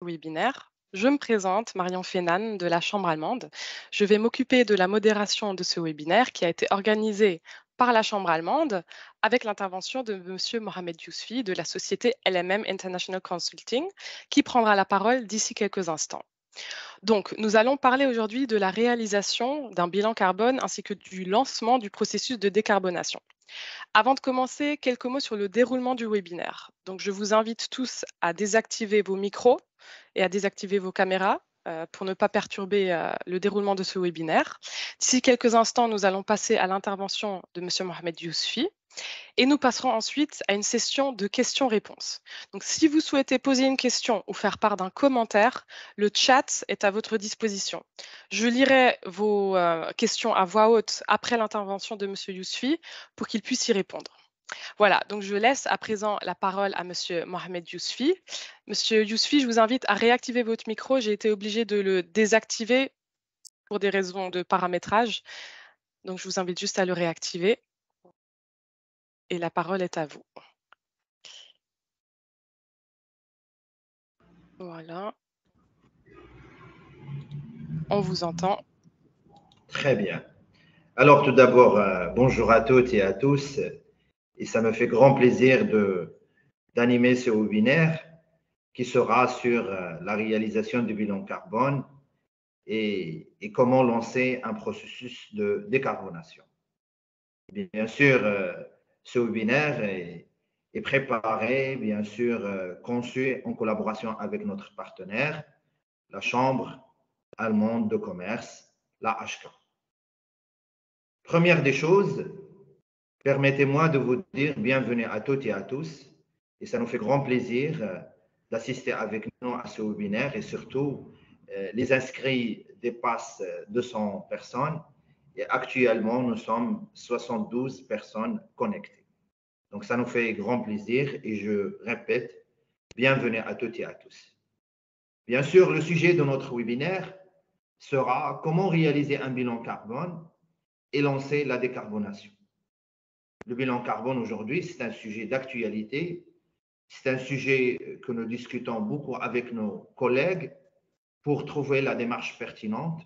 webinaire. Je me présente, Marion Fénan de la Chambre allemande. Je vais m'occuper de la modération de ce webinaire qui a été organisé par la Chambre allemande avec l'intervention de M. Mohamed Yousfi de la société LMM International Consulting qui prendra la parole d'ici quelques instants. Donc, nous allons parler aujourd'hui de la réalisation d'un bilan carbone ainsi que du lancement du processus de décarbonation. Avant de commencer, quelques mots sur le déroulement du webinaire. Donc, je vous invite tous à désactiver vos micros et à désactiver vos caméras pour ne pas perturber le déroulement de ce webinaire. D'ici quelques instants, nous allons passer à l'intervention de M. Mohamed Yousfi et nous passerons ensuite à une session de questions-réponses. Donc, si vous souhaitez poser une question ou faire part d'un commentaire, le chat est à votre disposition. Je lirai vos questions à voix haute après l'intervention de M. Yousfi pour qu'il puisse y répondre. Voilà, donc je laisse à présent la parole à M. Mohamed Yousfi. Monsieur Yousfi, je vous invite à réactiver votre micro. J'ai été obligée de le désactiver pour des raisons de paramétrage. Donc, je vous invite juste à le réactiver. Et la parole est à vous. Voilà. On vous entend. Très bien. Alors, tout d'abord, bonjour à toutes et à tous. Et ça me fait grand plaisir d'animer ce webinaire qui sera sur la réalisation du bilan carbone et comment lancer un processus de décarbonation. Bien sûr, ce webinaire est préparé, bien sûr, conçu en collaboration avec notre partenaire, la Chambre allemande de commerce, la HK. Première des choses, permettez-moi de vous dire bienvenue à toutes et à tous. Et ça nous fait grand plaisir d'assister avec nous à ce webinaire et surtout, les inscrits dépassent 200 personnes et actuellement, nous sommes 72 personnes connectées. Donc, ça nous fait grand plaisir et je répète, bienvenue à toutes et à tous. Bien sûr, le sujet de notre webinaire sera comment réaliser un bilan carbone et lancer la décarbonation. Le bilan carbone aujourd'hui, c'est un sujet d'actualité. C'est un sujet que nous discutons beaucoup avec nos collègues pour trouver la démarche pertinente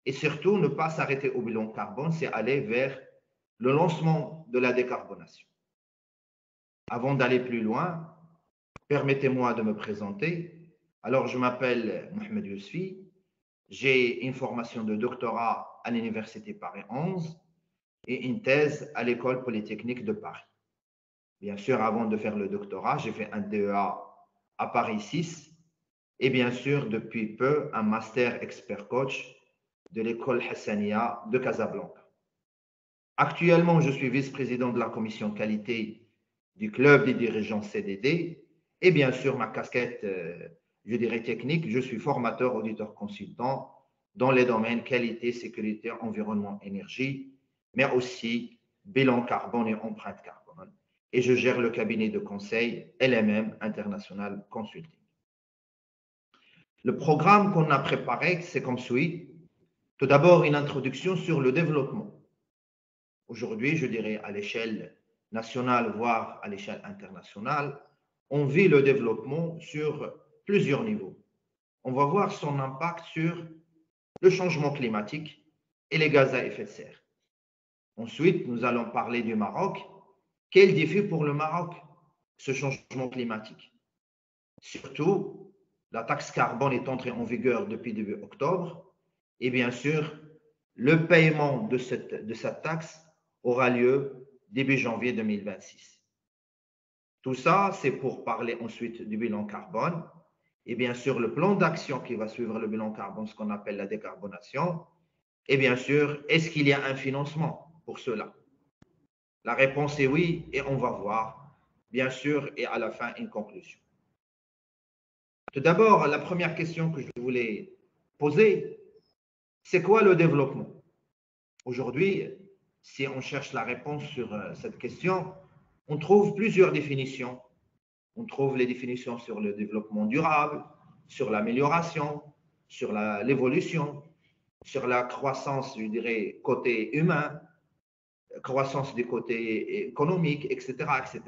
et surtout ne pas s'arrêter au bilan carbone, c'est aller vers le lancement de la décarbonation. Avant d'aller plus loin, permettez-moi de me présenter. Alors, je m'appelle Mohamed Yousfi. J'ai une formation de doctorat à l'Université Paris 11 et une thèse à l'École polytechnique de Paris. Bien sûr, avant de faire le doctorat, j'ai fait un DEA à Paris 6 et bien sûr, depuis peu, un master expert coach de l'école Hassania de Casablanca. Actuellement, je suis vice-président de la commission qualité du club des dirigeants CDD et bien sûr, ma casquette, je dirais technique, je suis formateur, auditeur, consultant dans les domaines qualité, sécurité, environnement, énergie, mais aussi bilan carbone et empreinte carbone. Et je gère le cabinet de conseil LMM International Consulting. Le programme qu'on a préparé, c'est comme suit. Tout d'abord, une introduction sur le développement. Aujourd'hui, je dirais à l'échelle nationale, voire à l'échelle internationale, on vit le développement sur plusieurs niveaux. On va voir son impact sur le changement climatique et les gaz à effet de serre. Ensuite, nous allons parler du Maroc. Quel défi pour le Maroc, ce changement climatique? Surtout, la taxe carbone est entrée en vigueur depuis début octobre et bien sûr, le paiement de cette taxe aura lieu début janvier 2026. Tout ça, c'est pour parler ensuite du bilan carbone et bien sûr le plan d'action qui va suivre le bilan carbone, ce qu'on appelle la décarbonation. Et bien sûr, est-ce qu'il y a un financement pour cela? La réponse est oui et on va voir, bien sûr, et à la fin, une conclusion. Tout d'abord, la première question que je voulais poser, c'est quoi le développement? Aujourd'hui, si on cherche la réponse sur cette question, on trouve plusieurs définitions. On trouve les définitions sur le développement durable, sur l'amélioration, sur l'évolution, sur la croissance, je dirais, côté humain, croissance du côté économique, etc., etc.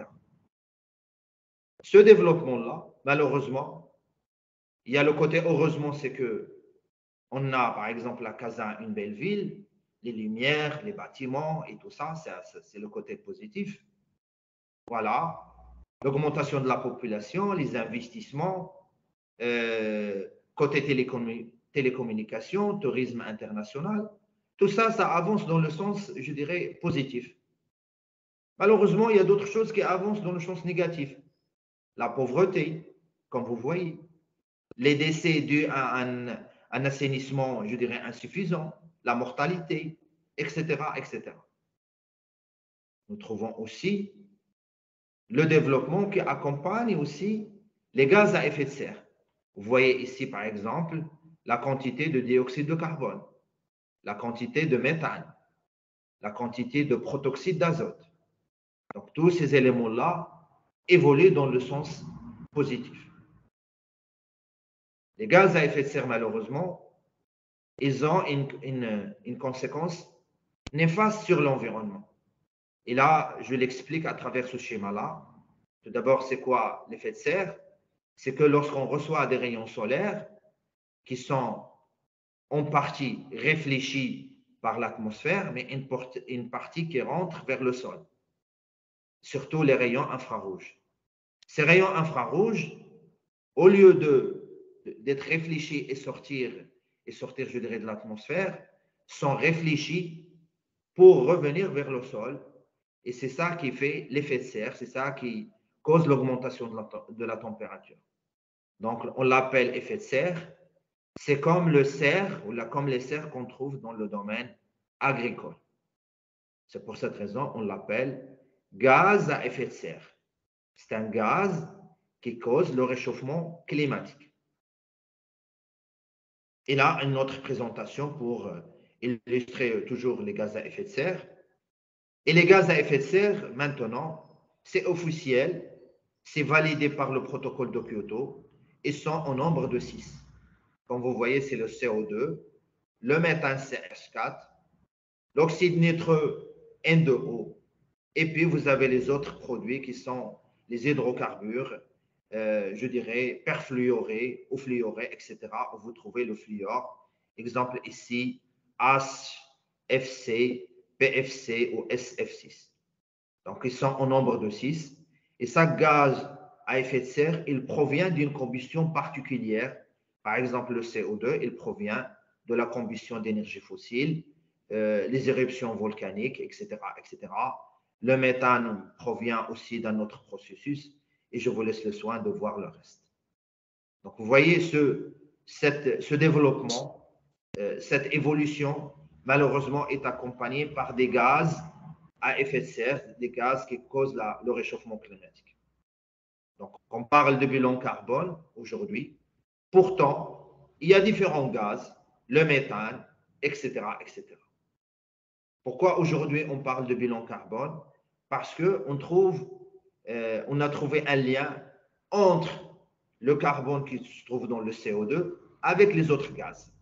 Ce développement-là, malheureusement, Il y a le côté, heureusement, c'est que on a, par exemple, à Kazan, une belle ville, les lumières, les bâtiments et tout ça, c'est le côté positif. Voilà. L'augmentation de la population, les investissements, côté télécommunications, tourisme international, tout ça, ça avance dans le sens, je dirais, positif. Malheureusement, il y a d'autres choses qui avancent dans le sens négatif. La pauvreté, comme vous voyez, les décès dus à un assainissement, je dirais, insuffisant, la mortalité, etc., etc. Nous trouvons aussi le développement qui accompagne aussi les gaz à effet de serre. Vous voyez ici, par exemple, la quantité de dioxyde de carbone, la quantité de méthane, la quantité de protoxyde d'azote. Donc, tous ces éléments-là évoluent dans le sens positif. Les gaz à effet de serre, malheureusement, ils ont une conséquence néfaste sur l'environnement. Et là, je l'explique à travers ce schéma-là. Tout d'abord, c'est quoi l'effet de serre? C'est que lorsqu'on reçoit des rayons solaires qui sont en partie réfléchis par l'atmosphère, mais une partie qui rentre vers le sol, surtout les rayons infrarouges. Ces rayons infrarouges, au lieu d'être réfléchis et sortir, je dirais, de l'atmosphère, sont réfléchis pour revenir vers le sol. Et c'est ça qui fait l'effet de serre, c'est ça qui cause l'augmentation de la température. Donc, on l'appelle effet de serre. C'est comme le cerf ou comme les serres qu'on trouve dans le domaine agricole. C'est pour cette raison on l'appelle gaz à effet de serre. C'est un gaz qui cause le réchauffement climatique. Et là, une autre présentation pour illustrer toujours les gaz à effet de serre. Et les gaz à effet de serre, maintenant, c'est officiel, c'est validé par le protocole de Kyoto et sont au nombre de 6. Comme vous voyez, c'est le CO2, le méthane CH4, l'oxyde nitreux N2O, et puis vous avez les autres produits qui sont les hydrocarbures, je dirais perfluorés ou fluorés, etc. Où vous trouvez le fluor. Exemple ici, HFC, PFC ou SF6. Donc, ils sont au nombre de 6. Et ça, gaz à effet de serre, il provient d'une combustion particulière. Par exemple, le CO2, il provient de la combustion d'énergie fossile, les éruptions volcaniques, etc., etc. Le méthane provient aussi d'un autre processus. Et je vous laisse le soin de voir le reste. Donc, vous voyez ce développement, cette évolution, malheureusement, est accompagnée par des gaz à effet de serre, des gaz qui causent le réchauffement climatique. Donc, on parle de bilan carbone aujourd'hui. Pourtant, il y a différents gaz, le méthane, etc., etc. Pourquoi aujourd'hui on parle de bilan carbone? Parce qu'on on a trouvé un lien entre le carbone qui se trouve dans le CO2 avec les autres gaz.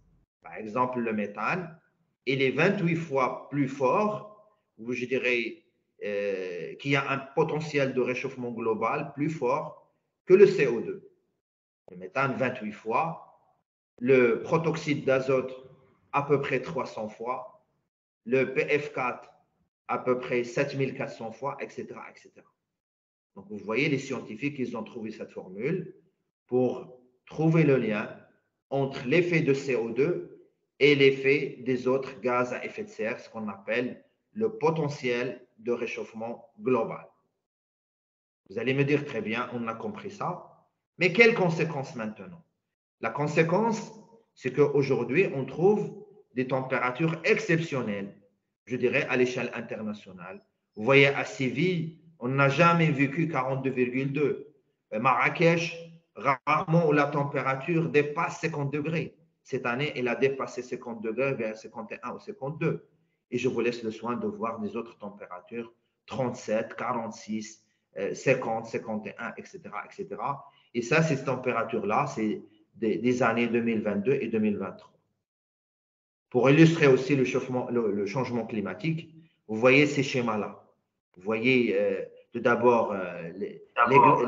Par exemple, le méthane, il est 28 fois plus fort, ou je dirais qu'il y a un potentiel de réchauffement global plus fort que le CO2. Le méthane, 28 fois. Le protoxyde d'azote, à peu près 300 fois. Le PF4, à peu près 7400 fois, etc., etc. Donc, vous voyez, les scientifiques, ils ont trouvé cette formule pour trouver le lien entre l'effet de CO2 et l'effet des autres gaz à effet de serre, ce qu'on appelle le potentiel de réchauffement global. Vous allez me dire, très bien, on a compris ça, mais quelles conséquences maintenant? La conséquence, c'est qu'aujourd'hui, on trouve des températures exceptionnelles, je dirais à l'échelle internationale. Vous voyez, à Séville, on n'a jamais vécu 42,2. Marrakech, rarement où la température dépasse 50 degrés. Cette année, elle a dépassé 50 degrés vers 51 ou 52. Et je vous laisse le soin de voir des autres températures, 37, 46, 50, 51, etc., etc. Et ça, ces températures-là, c'est des années 2022 et 2023. Pour illustrer aussi le changement climatique, vous voyez ces schémas-là. Vous voyez tout d'abord les glaces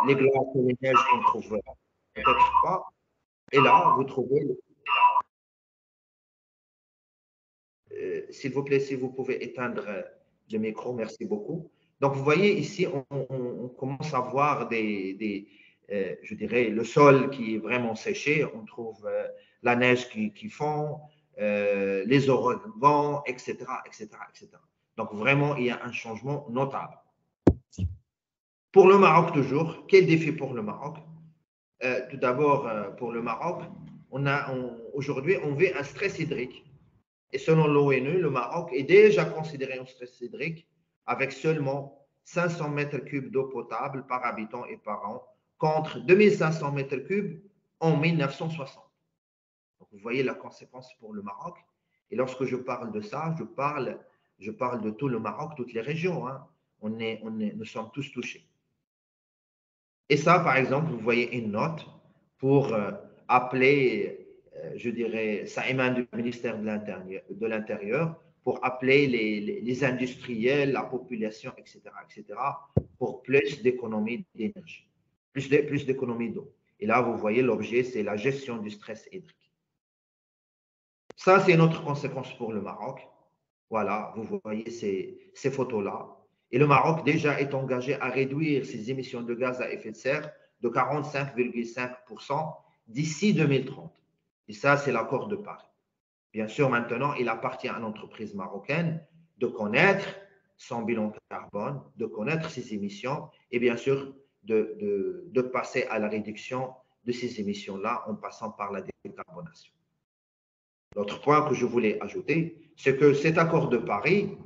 et les neiges qu'on trouve peut-être pas. Et là, vous trouvez, s'il vous plaît, si vous pouvez éteindre le micro, merci beaucoup. Donc, vous voyez ici, on commence à voir je dirais, le sol qui est vraiment séché. On trouve la neige qui fond, les ouragans, etc., etc., etc. Donc, vraiment, il y a un changement notable. Pour le Maroc, toujours, quel défi pour le Maroc? Tout d'abord, pour le Maroc, aujourd'hui, on vit un stress hydrique. Et selon l'ONU, le Maroc est déjà considéré un stress hydrique avec seulement 500 mètres cubes d'eau potable par habitant et par an, contre 2500 mètres cubes en 1960. Donc, vous voyez la conséquence pour le Maroc. Et lorsque je parle de ça, je parle de tout le Maroc, toutes les régions, hein. Nous sommes tous touchés. Et ça, par exemple, vous voyez une note pour appeler, je dirais, ça émane du ministère de l'Intérieur, pour appeler les industriels, la population, etc., pour plus d'économie d'énergie, plus d'économie d'eau. Et là, vous voyez, l'objet, c'est la gestion du stress hydrique. Ça, c'est une autre conséquence pour le Maroc. Voilà, vous voyez ces photos-là. Et le Maroc déjà est engagé à réduire ses émissions de gaz à effet de serre de 45,5% d'ici 2030. Et ça, c'est l'accord de Paris. Bien sûr, maintenant, il appartient à l'entreprise marocaine de connaître son bilan carbone, de connaître ses émissions et bien sûr de passer à la réduction de ces émissions-là en passant par la décarbonation. L'autre point que je voulais ajouter, c'est que cet accord de Paris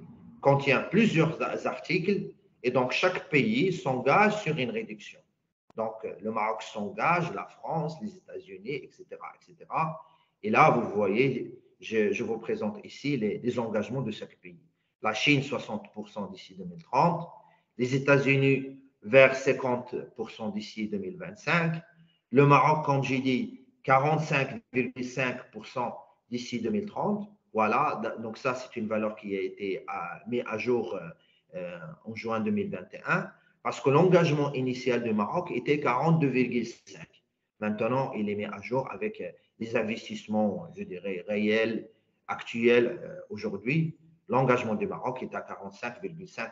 contient plusieurs articles et donc chaque pays s'engage sur une réduction. Donc le Maroc s'engage, la France, les États-Unis, etc., etc. Et là, vous voyez, je vous présente ici les engagements de chaque pays. La Chine, 60% d'ici 2030, les États-Unis vers 50% d'ici 2025, le Maroc, comme j'ai dit, 45,5% d'ici 2030. Voilà, donc ça, c'est une valeur qui a été mise à jour en juin 2021, parce que l'engagement initial du Maroc était 42,5. Maintenant, il est mis à jour avec les investissements, je dirais, réels, actuels aujourd'hui. L'engagement du Maroc est à 45,5%.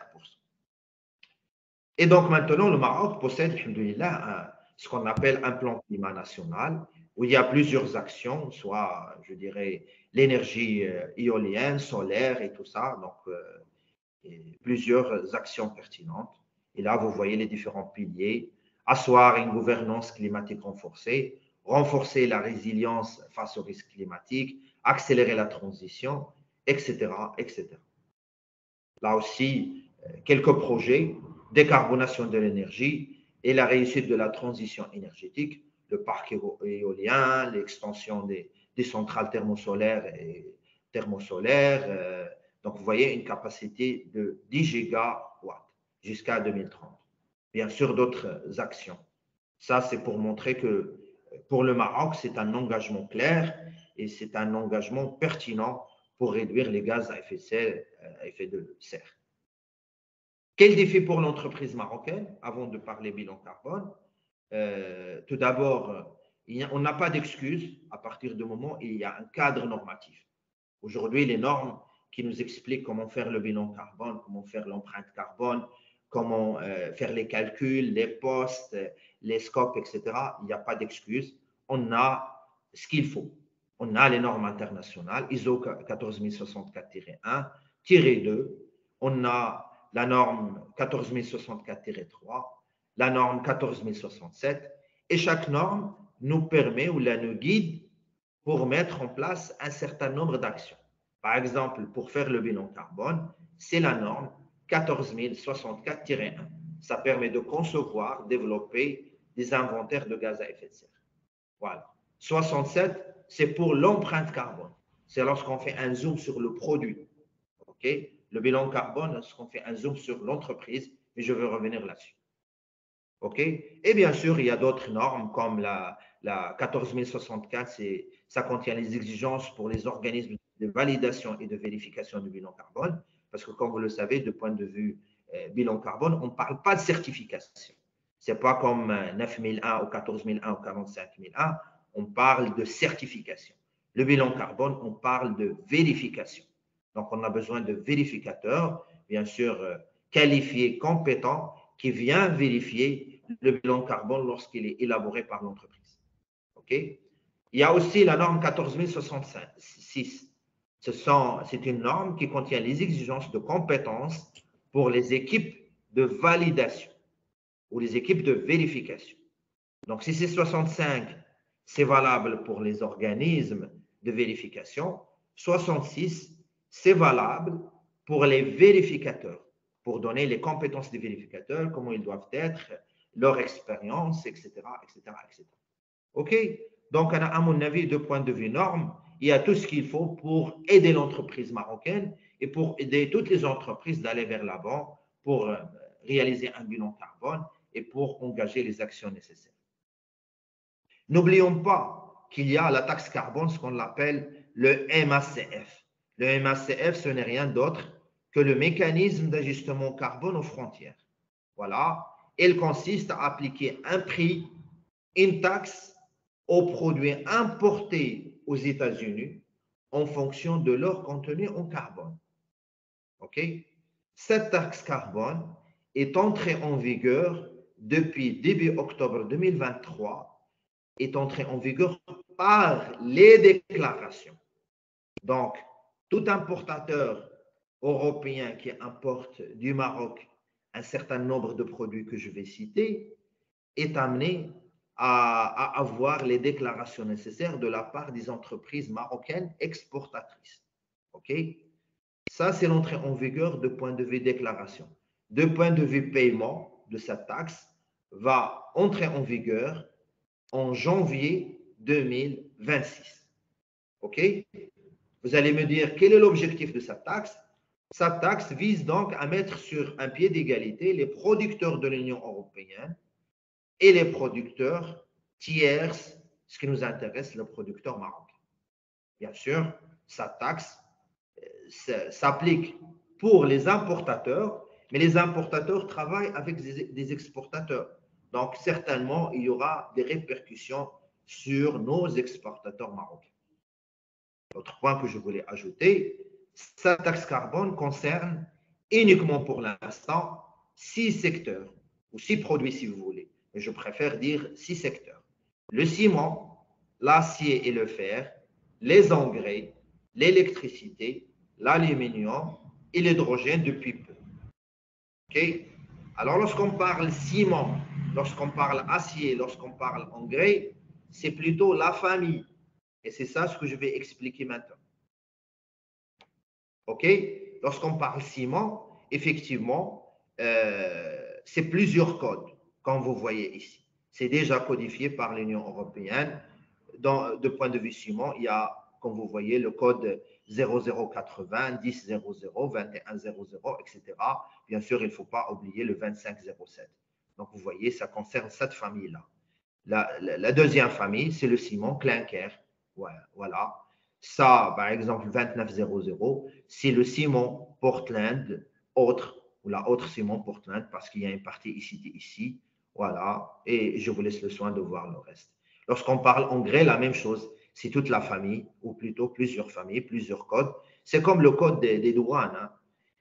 Et donc maintenant, le Maroc possède, ce qu'on appelle un plan climat national, où il y a plusieurs actions, soit, je dirais, l'énergie éolienne, solaire et tout ça, donc plusieurs actions pertinentes. Et là, vous voyez les différents piliers: asseoir une gouvernance climatique renforcée, renforcer la résilience face aux risques climatiques, accélérer la transition, etc., etc. Là aussi, quelques projets: décarbonation de l'énergie et la réussite de la transition énergétique, le parc éolien, l'extension des centrales thermosolaires donc, vous voyez une capacité de 10 gigawatts jusqu'à 2030. Bien sûr, d'autres actions. Ça, c'est pour montrer que pour le Maroc, c'est un engagement clair et c'est un engagement pertinent pour réduire les gaz à effet de serre. Quel défi pour l'entreprise marocaine, avant de parler bilan carbone? Tout d'abord, on n'a pas d'excuse à partir du moment où il y a un cadre normatif. Aujourd'hui, les normes qui nous expliquent comment faire le bilan carbone, comment faire l'empreinte carbone, comment faire les calculs, les postes, les scopes, etc., il n'y a pas d'excuse. On a ce qu'il faut. On a les normes internationales, ISO 14064-1-2. On a la norme 14064-3, la norme 14067, et chaque norme nous permet ou nous guide pour mettre en place un certain nombre d'actions. Par exemple, pour faire le bilan carbone, c'est la norme 14064-1. Ça permet de concevoir, développer des inventaires de gaz à effet de serre. Voilà. 67, c'est pour l'empreinte carbone. C'est lorsqu'on fait un zoom sur le produit. Okay? Le bilan carbone, lorsqu'on fait un zoom sur l'entreprise, mais je veux revenir là-dessus. OK? Et bien sûr, il y a d'autres normes comme la 14064, ça contient les exigences pour les organismes de validation et de vérification du bilan carbone, parce que comme vous le savez, de point de vue bilan carbone, on ne parle pas de certification. Ce n'est pas comme 9001 ou 14001 ou 45001. On parle de certification. Le bilan carbone, on parle de vérification. Donc, on a besoin de vérificateurs, bien sûr, qualifiés, compétents, qui viennent vérifier le bilan carbone lorsqu'il est élaboré par l'entreprise. OK? Il y a aussi la norme 14066. C'est une norme qui contient les exigences de compétences pour les équipes de validation ou les équipes de vérification. Donc, si c'est 65, c'est valable pour les organismes de vérification. 66, c'est valable pour les vérificateurs, pour donner les compétences des vérificateurs, comment ils doivent être, leur expérience, etc., etc., etc. OK? Donc, à mon avis, de point de vue norme, il y a tout ce qu'il faut pour aider l'entreprise marocaine et pour aider toutes les entreprises d'aller vers l'avant pour réaliser un bilan carbone et pour engager les actions nécessaires. N'oublions pas qu'il y a la taxe carbone, ce qu'on appelle le MACF. Le MACF, ce n'est rien d'autre que le mécanisme d'ajustement carbone aux frontières. Voilà. Il consiste à appliquer un prix, une taxe aux produits importés aux États-Unis en fonction de leur contenu en carbone. OK? Cette taxe carbone est entrée en vigueur depuis début octobre 2023, est entrée en vigueur par les déclarations. Donc, tout importateur européen qui importe du Maroc un certain nombre de produits que je vais citer est amené à avoir les déclarations nécessaires de la part des entreprises marocaines exportatrices. OK? Ça, c'est l'entrée en vigueur de point de vue déclaration. De point de vue paiement de cette taxe, va entrer en vigueur en janvier 2026. OK? Vous allez me dire quel est l'objectif de cette taxe? Cette taxe vise donc à mettre sur un pied d'égalité les producteurs de l'Union européenne et les producteurs tiers, ce qui nous intéresse, le producteur marocain. Bien sûr, cette taxe s'applique pour les importateurs, mais les importateurs travaillent avec des exportateurs. Donc, certainement, il y aura des répercussions sur nos exportateurs marocains. L'autre point que je voulais ajouter, cette taxe carbone concerne uniquement pour l'instant 6 secteurs, ou 6 produits si vous voulez, mais je préfère dire 6 secteurs. Le ciment, l'acier et le fer, les engrais, l'électricité, l'aluminium et l'hydrogène depuis peu. OK? Alors, lorsqu'on parle ciment, lorsqu'on parle acier, lorsqu'on parle engrais, c'est plutôt la famille. Et c'est ça ce que je vais expliquer maintenant. OK? Lorsqu'on parle ciment, effectivement, c'est plusieurs codes, comme vous voyez ici. C'est déjà codifié par l'Union européenne. De point de vue ciment, il y a, comme vous voyez, le code 0080, 1000, 2100, etc. Bien sûr, il ne faut pas oublier le 2507. Donc, vous voyez, ça concerne cette famille-là. La deuxième famille, c'est le ciment clinker. Voilà. Ça, par exemple, 2900, c'est le ciment Portland, autre, ou la autre ciment Portland, parce qu'il y a une partie ici. Voilà. Et je vous laisse le soin de voir le reste. Lorsqu'on parle engrais, la même chose. C'est toute la famille, ou plutôt plusieurs familles, plusieurs codes. C'est comme le code des douanes. Hein.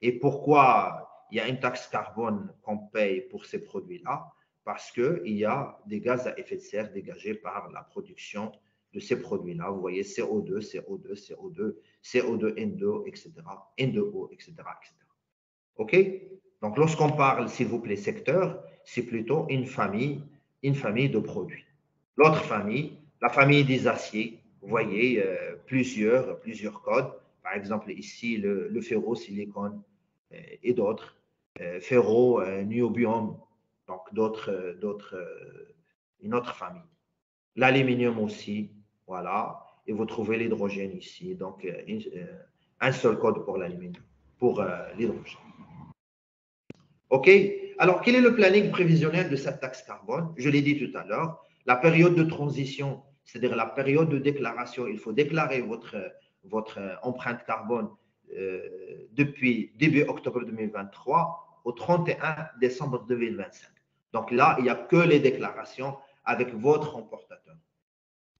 Et pourquoi il y a une taxe carbone qu'on paye pour ces produits-là? Parce qu'il y a des gaz à effet de serre dégagés par la production de ces produits-là. Vous voyez CO2, CO2, CO2, CO2, N2, etc., N2O, etc., etc. OK? Donc, lorsqu'on parle, s'il vous plaît, secteur, c'est plutôt une famille de produits. L'autre famille, la famille des aciers, vous voyez plusieurs codes. Par exemple, ici, le ferro-silicone et d'autres. Ferro, niobium, donc une autre famille. L'aluminium aussi, voilà. Et vous trouvez l'hydrogène ici. Donc, un seul code pour l'aluminium, pour l'hydrogène. OK? Alors, quel est le planning prévisionnel de cette taxe carbone? Je l'ai dit tout à l'heure. La période de transition, c'est-à-dire la période de déclaration, il faut déclarer votre empreinte carbone depuis début octobre 2023 au 31 décembre 2025. Donc là, il n'y a que les déclarations avec votre importateur.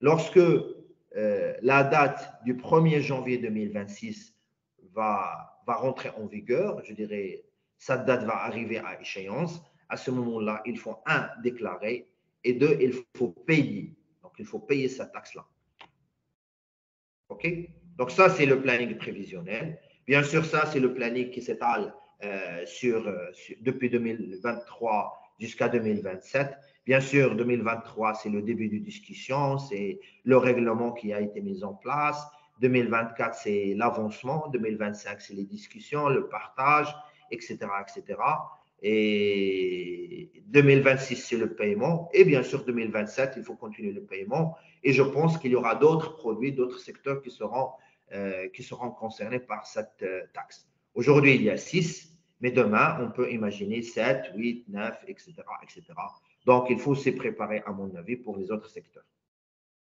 Lorsque la date du 1er janvier 2026 va rentrer en vigueur, je dirais, cette date va arriver à échéance, à ce moment-là, il faut, un, déclarer, et deux, il faut payer. Donc, il faut payer cette taxe-là. OK? Donc, ça, c'est le planning prévisionnel. Bien sûr, ça, c'est le planning qui s'étale depuis 2023 jusqu'à 2027. Bien sûr, 2023, c'est le début de discussion, c'est le règlement qui a été mis en place. 2024, c'est l'avancement. 2025, c'est les discussions, le partage, etc., etc. Et 2026, c'est le paiement. Et bien sûr, 2027, il faut continuer le paiement. Et je pense qu'il y aura d'autres produits, d'autres secteurs qui seront concernés par cette taxe. Aujourd'hui, il y a 6, mais demain, on peut imaginer 7, 8, 9, etc., etc. Donc, il faut se préparer, à mon avis, pour les autres secteurs.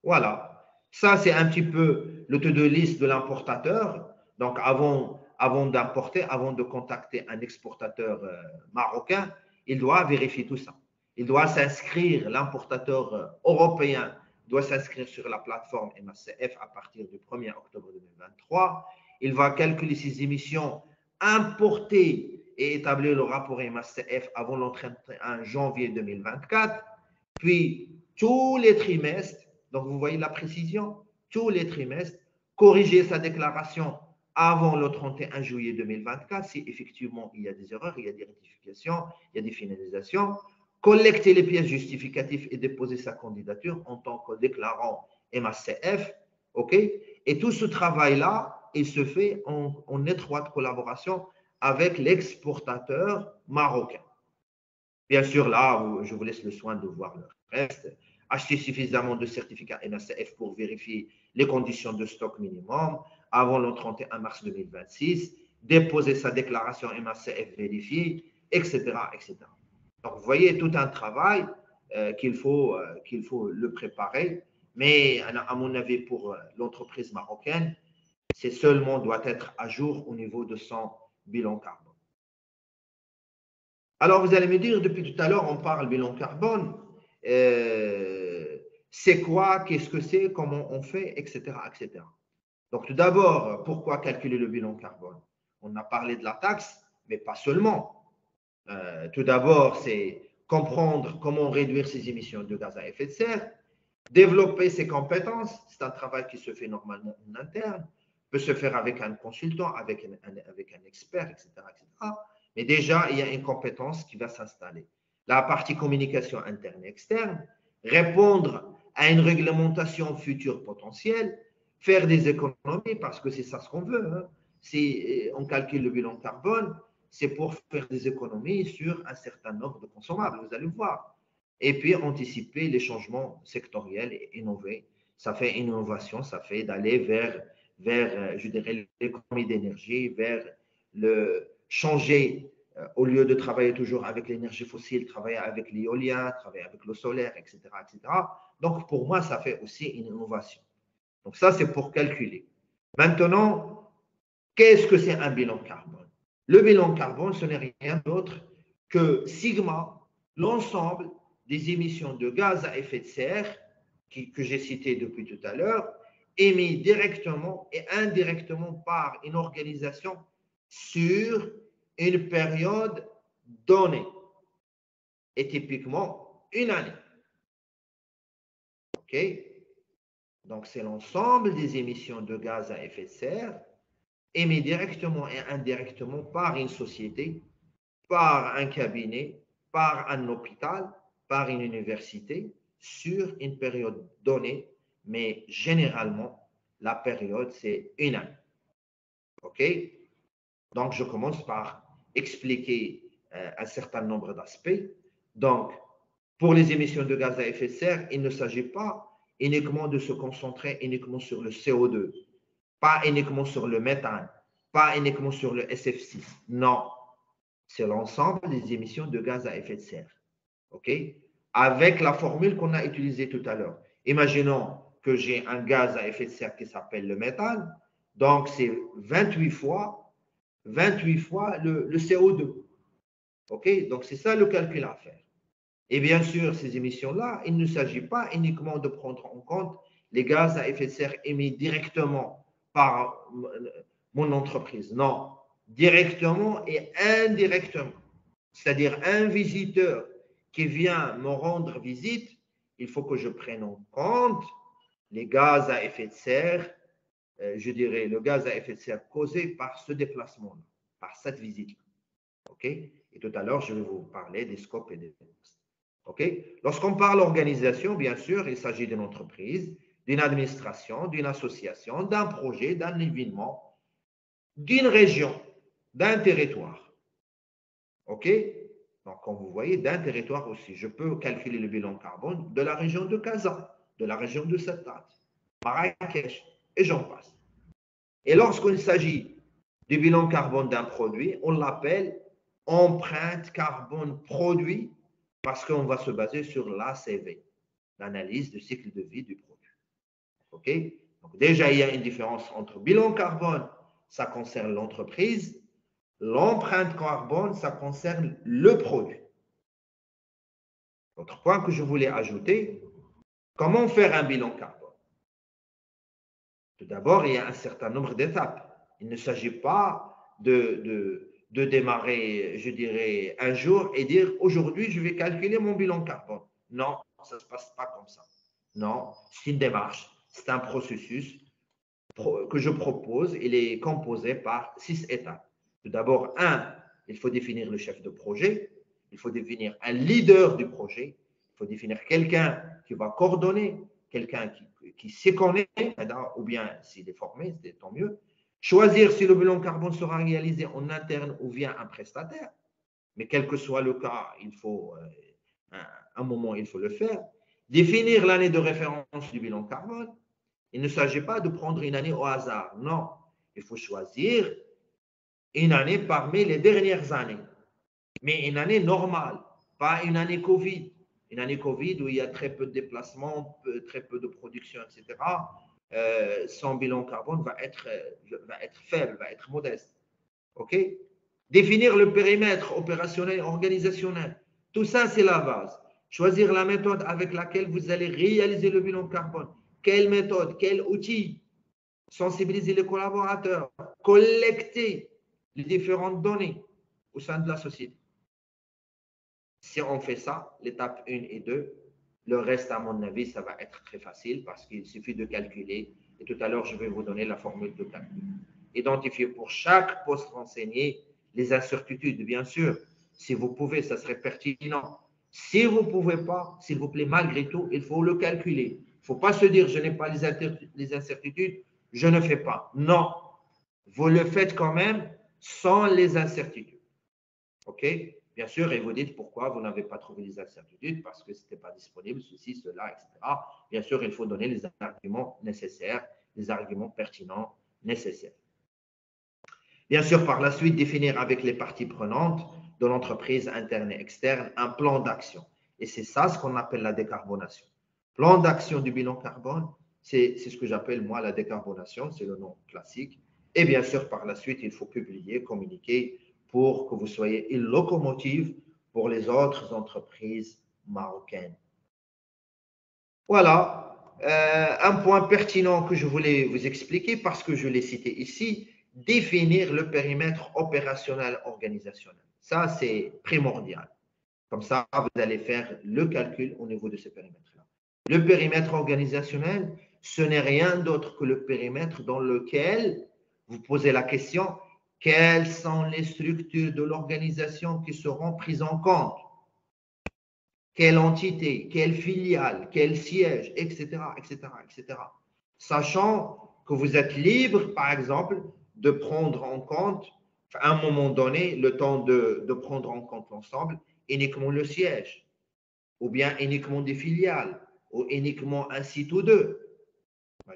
Voilà. Ça, c'est un petit peu le to-do list de l'importateur. Donc, avant d'importer, avant de contacter un exportateur marocain, il doit vérifier tout ça. Il doit s'inscrire, l'importateur européen doit s'inscrire sur la plateforme MACF à partir du 1er octobre 2023. Il va calculer ses émissions, importer et établir le rapport MACF avant le 31 janvier 2024. Puis, tous les trimestres, donc vous voyez la précision, tous les trimestres, corriger sa déclaration avant le 31 juillet 2024 si effectivement il y a des erreurs, il y a des rectifications, il y a des finalisations, collecter les pièces justificatives et déposer sa candidature en tant que déclarant MACF, ok? Et tout ce travail-là, il se fait en étroite collaboration avec l'exportateur marocain. Bien sûr, là, je vous laisse le soin de voir le reste. Acheter suffisamment de certificats MACF pour vérifier les conditions de stock minimum avant le 31 mars 2026, déposer sa déclaration MACF vérifiée, etc., etc. Donc, vous voyez tout un travail qu'il faut le préparer. Mais à mon avis, pour l'entreprise marocaine, c'est seulement doit être à jour au niveau de son bilan carbone. Alors, vous allez me dire, depuis tout à l'heure, on parle bilan carbone. C'est quoi, qu'est-ce que c'est, comment on fait, etc., etc. Donc, tout d'abord, pourquoi calculer le bilan carbone? On a parlé de la taxe, mais pas seulement. Tout d'abord, c'est comprendre comment réduire ses émissions de gaz à effet de serre, développer ses compétences. C'est un travail qui se fait normalement en interne, peut se faire avec un consultant, avec un expert, etc., etc. Mais déjà, il y a une compétence qui va s'installer. La partie communication interne et externe, répondre à une réglementation future potentielle, faire des économies, parce que c'est ça ce qu'on veut. Hein. Si on calcule le bilan carbone, c'est pour faire des économies sur un certain nombre de consommables, vous allez voir. Et puis anticiper les changements sectoriels et innover. Ça fait innovation, ça fait d'aller vers je dirais, l'économie d'énergie, vers le changer, au lieu de travailler toujours avec l'énergie fossile, travailler avec l'éolien, travailler avec le solaire, etc., etc. Donc, pour moi, ça fait aussi une innovation. Donc, ça, c'est pour calculer. Maintenant, qu'est-ce que c'est un bilan carbone? Le bilan carbone, ce n'est rien d'autre que sigma, l'ensemble des émissions de gaz à effet de serre que j'ai citées depuis tout à l'heure, émis directement et indirectement par une organisation sur une période donnée, et typiquement une année. OK? Donc, c'est l'ensemble des émissions de gaz à effet de serre émis directement et indirectement par une société, par un cabinet, par un hôpital, par une université, sur une période donnée, mais généralement, la période, c'est une année. OK? Donc, je commence par expliquer un certain nombre d'aspects. Donc, pour les émissions de gaz à effet de serre, il ne s'agit pas uniquement de se concentrer uniquement sur le CO2, pas uniquement sur le méthane, pas uniquement sur le SF6. Non, c'est l'ensemble des émissions de gaz à effet de serre. OK? Avec la formule qu'on a utilisée tout à l'heure. Imaginons que j'ai un gaz à effet de serre qui s'appelle le méthane. Donc, c'est 28 fois le CO2. OK? Donc, c'est ça le calcul à faire. Et bien sûr, ces émissions-là, il ne s'agit pas uniquement de prendre en compte les gaz à effet de serre émis directement par mon entreprise. Non, directement et indirectement. C'est-à-dire un visiteur qui vient me rendre visite, il faut que je prenne en compte les gaz à effet de serre, je dirais le gaz à effet de serre causé par ce déplacement-là, par cette visite-là. OK? Et tout à l'heure, je vais vous parler des scopes et des postes. OK? Lorsqu'on parle d'organisation, bien sûr, il s'agit d'une entreprise, d'une administration, d'une association, d'un projet, d'un événement, d'une région, d'un territoire. OK? Donc, comme vous voyez, d'un territoire aussi. Je peux calculer le bilan carbone de la région de Kazan, de la région de Settat, Marrakech, et j'en passe. Et lorsqu'il s'agit du bilan carbone d'un produit, on l'appelle empreinte carbone produit parce qu'on va se baser sur l'ACV, l'analyse du cycle de vie du produit. OK? Donc déjà, il y a une différence entre bilan carbone, ça concerne l'entreprise, l'empreinte carbone, ça concerne le produit. Autre point que je voulais ajouter, comment faire un bilan carbone? Tout d'abord, il y a un certain nombre d'étapes. Il ne s'agit pas de démarrer, je dirais, un jour et dire aujourd'hui, je vais calculer mon bilan carbone. Non, ça ne se passe pas comme ça. Non, c'est une démarche, c'est un processus que je propose. Il est composé par 6 étapes. Tout d'abord, il faut définir le chef de projet. Il faut définir un leader du projet. Il faut définir quelqu'un qui va coordonner, quelqu'un qui s'y connaît, ou bien s'il est formé, c'est tant mieux. Choisir si le bilan carbone sera réalisé en interne ou via un prestataire. Mais quel que soit le cas, il faut, un moment, il faut le faire. Définir l'année de référence du bilan carbone. Il ne s'agit pas de prendre une année au hasard. Non, il faut choisir une année parmi les dernières années. Mais une année normale, pas une année Covid. Une année Covid où il y a très peu de déplacements, très peu de production, etc. Son bilan carbone va être faible, va être modeste. OK? Définir le périmètre opérationnel et organisationnel. Tout ça, c'est la base. Choisir la méthode avec laquelle vous allez réaliser le bilan carbone. Quelle méthode, quel outil? Sensibiliser les collaborateurs, collecter les différentes données au sein de la société. Si on fait ça, l'étape 1 et 2, le reste, à mon avis, ça va être très facile parce qu'il suffit de calculer. Et tout à l'heure, je vais vous donner la formule de calcul. Identifier pour chaque poste renseigné les incertitudes, bien sûr. Si vous pouvez, ça serait pertinent. Si vous ne pouvez pas, s'il vous plaît, malgré tout, il faut le calculer. Il ne faut pas se dire, je n'ai pas les incertitudes, je ne fais pas. Non, vous le faites quand même sans les incertitudes. OK? Bien sûr, et vous dites pourquoi vous n'avez pas trouvé les incertitudes, parce que ce n'était pas disponible, ceci, cela, etc. Bien sûr, il faut donner les arguments nécessaires, les arguments pertinents nécessaires. Bien sûr, par la suite, définir avec les parties prenantes de l'entreprise interne et externe un plan d'action. Et c'est ça ce qu'on appelle la décarbonation. Plan d'action du bilan carbone, c'est ce que j'appelle moi la décarbonation, c'est le nom classique. Et bien sûr, par la suite, il faut publier, communiquer pour que vous soyez une locomotive pour les autres entreprises marocaines. Voilà, un point pertinent que je voulais vous expliquer parce que je l'ai cité ici, définir le périmètre opérationnel organisationnel. Ça, c'est primordial. Comme ça, vous allez faire le calcul au niveau de ce périmètre-là. Le périmètre organisationnel, ce n'est rien d'autre que le périmètre dans lequel vous posez la question, quelles sont les structures de l'organisation qui seront prises en compte? Quelle entité, quelle filiale, quel siège, etc., etc., etc. Sachant que vous êtes libre, par exemple, de prendre en compte, à un moment donné, le temps de prendre en compte l'ensemble, uniquement le siège, ou bien uniquement des filiales, ou uniquement un site ou deux.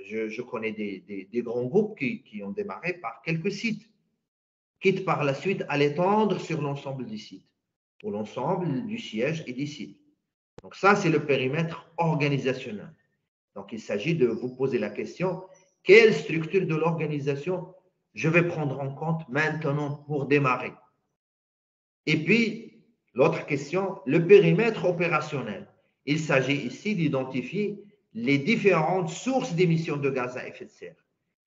Je connais des grands groupes qui ont démarré par quelques sites, quitte par la suite à l'étendre sur l'ensemble des sites, ou l'ensemble du siège et des sites. Donc ça, c'est le périmètre organisationnel. Donc il s'agit de vous poser la question, quelle structure de l'organisation je vais prendre en compte maintenant pour démarrer? Et puis, L'autre question, le périmètre opérationnel. Il s'agit ici d'identifier les différentes sources d'émissions de gaz à effet de serre.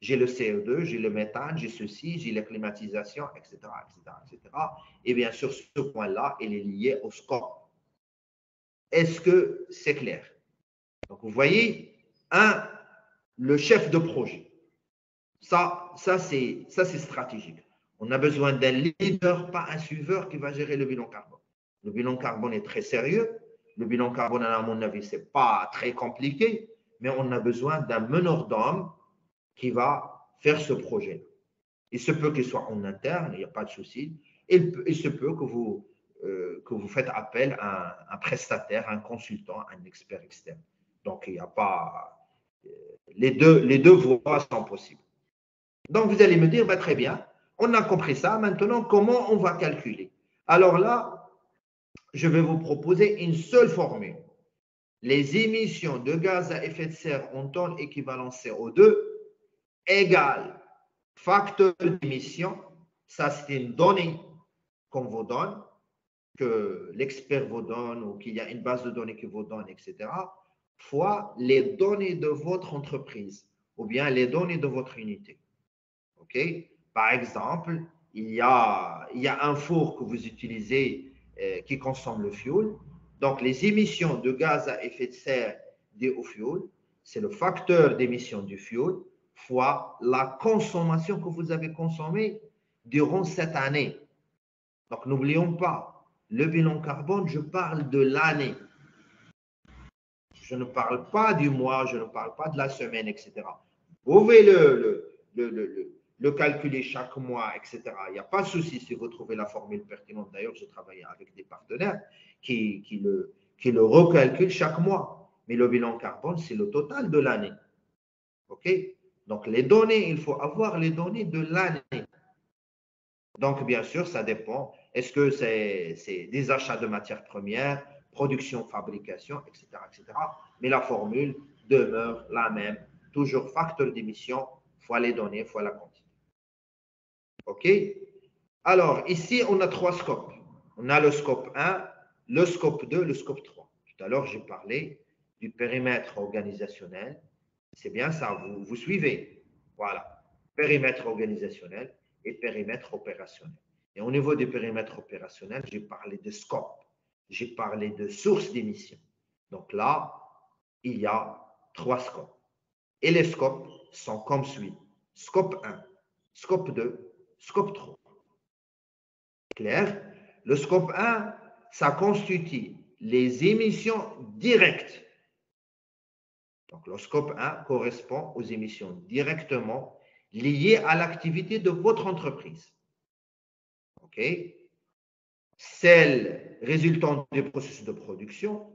J'ai le CO2, j'ai le méthane, j'ai ceci, j'ai la climatisation, etc., etc., etc. Et bien sûr, ce point-là, il est lié au scope. Est-ce que c'est clair? Donc, vous voyez, le chef de projet. Ça c'est stratégique. On a besoin d'un leader, pas un suiveur qui va gérer le bilan carbone. Le bilan carbone est très sérieux. Le bilan carbone, à mon avis, ce n'est pas très compliqué, mais on a besoin d'un meneur d'hommes qui va faire ce projet. Il se peut qu'il soit en interne, il n'y a pas de souci. Il se peut que vous faites appel à un prestataire, un consultant, un expert externe. Donc, il n'y a pas. Les deux voies sont possibles. Donc, vous allez me dire, bah, très bien, on a compris ça. Maintenant, comment on va calculer? Alors là, je vais vous proposer une seule formule. Les émissions de gaz à effet de serre en tonnes équivalent CO2 égale facteur d'émission. Ça, c'est une donnée qu'on vous donne, que l'expert vous donne ou qu'il y a une base de données qui vous donne, etc., fois les données de votre entreprise ou bien les données de votre unité. OK? Par exemple, il y a un four que vous utilisez qui consomme le fioul. Donc, les émissions de gaz à effet de serre dues au fioul, c'est le facteur d'émission du fioul fois la consommation que vous avez consommée durant cette année. Donc, n'oublions pas, le bilan carbone, je parle de l'année. Je ne parle pas du mois, je ne parle pas de la semaine, etc. Vous pouvez le calculer chaque mois, etc. Il n'y a pas de souci si vous trouvez la formule pertinente. D'ailleurs, j'ai travaillé avec des partenaires qui le recalculent chaque mois. Mais le bilan carbone, c'est le total de l'année. OK? Donc, les données, il faut avoir les données de l'année. Donc, bien sûr, ça dépend. Est-ce que c'est des achats de matières premières, production, fabrication, etc., etc. Mais la formule demeure la même. Toujours facteur d'émission fois les données fois la quantité. OK? Alors, ici, on a trois scopes. On a le scope 1, le scope 2, le scope 3. Tout à l'heure, j'ai parlé du périmètre organisationnel. C'est bien ça, vous suivez. Voilà. Périmètre organisationnel et périmètre opérationnel. Et au niveau du périmètre opérationnel, j'ai parlé de scope. J'ai parlé de source d'émission. Donc là, il y a trois scopes. Et les scopes sont comme suit. Scope 1, scope 2, scope 3. Clair? Le scope 1, ça constitue les émissions directes. Donc, le scope 1 correspond aux émissions directement liées à l'activité de votre entreprise. OK? Celles résultant du processus de production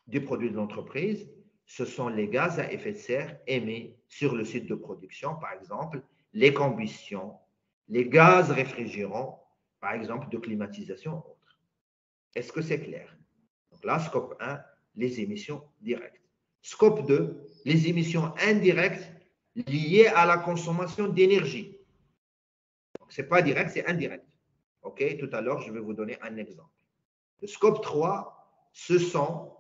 des produits de l'entreprise, ce sont les gaz à effet de serre émis sur le site de production, par exemple, les combustions, les gaz réfrigérants, par exemple, de climatisation ou autre. Est-ce que c'est clair? Donc là, scope 1, les émissions directes. Scope 2, les émissions indirectes liées à la consommation d'énergie. Donc, ce n'est pas direct, c'est indirect. OK? Tout à l'heure, je vais vous donner un exemple. Le scope 3, ce sont,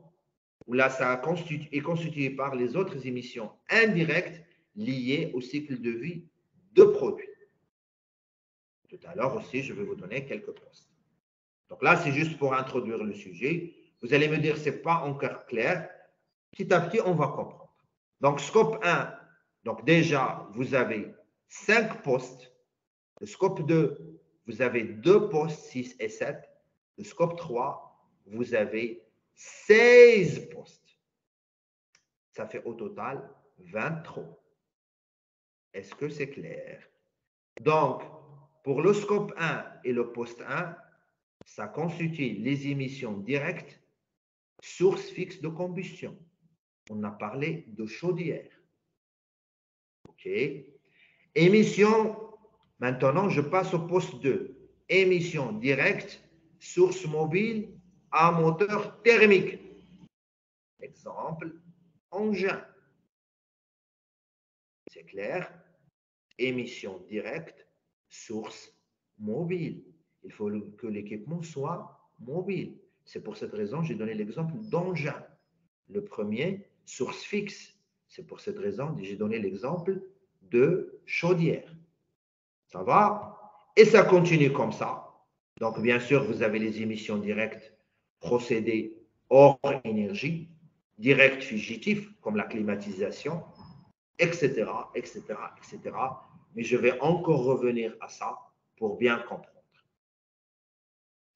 où là, ça est constitué par les autres émissions indirectes liées au cycle de vie de produits. Tout à l'heure aussi, je vais vous donner quelques postes. Donc là, c'est juste pour introduire le sujet. Vous allez me dire, ce n'est pas encore clair. Petit à petit, on va comprendre. Donc, scope 1, donc déjà, vous avez 5 postes. Le scope 2, vous avez 2 postes, 6 et 7. Le scope 3, vous avez 16 postes. Ça fait au total 23. Est-ce que c'est clair? Donc, pour le scope 1 et le poste 1, ça constitue les émissions directes, sources fixes de combustion. On a parlé de chaudière. OK. Émissions, maintenant je passe au poste 2. Émissions directes, source mobile à moteur thermique. Exemple, engin. C'est clair? Émissions directes, source mobile. Il faut que l'équipement soit mobile. C'est pour cette raison que j'ai donné l'exemple d'engin. Le premier, source fixe. C'est pour cette raison que j'ai donné l'exemple de chaudière. Ça va? Et ça continue comme ça. Donc, bien sûr, vous avez les émissions directes, procédés hors énergie, directs fugitifs, comme la climatisation, etc., etc., etc. Mais je vais encore revenir à ça pour bien comprendre.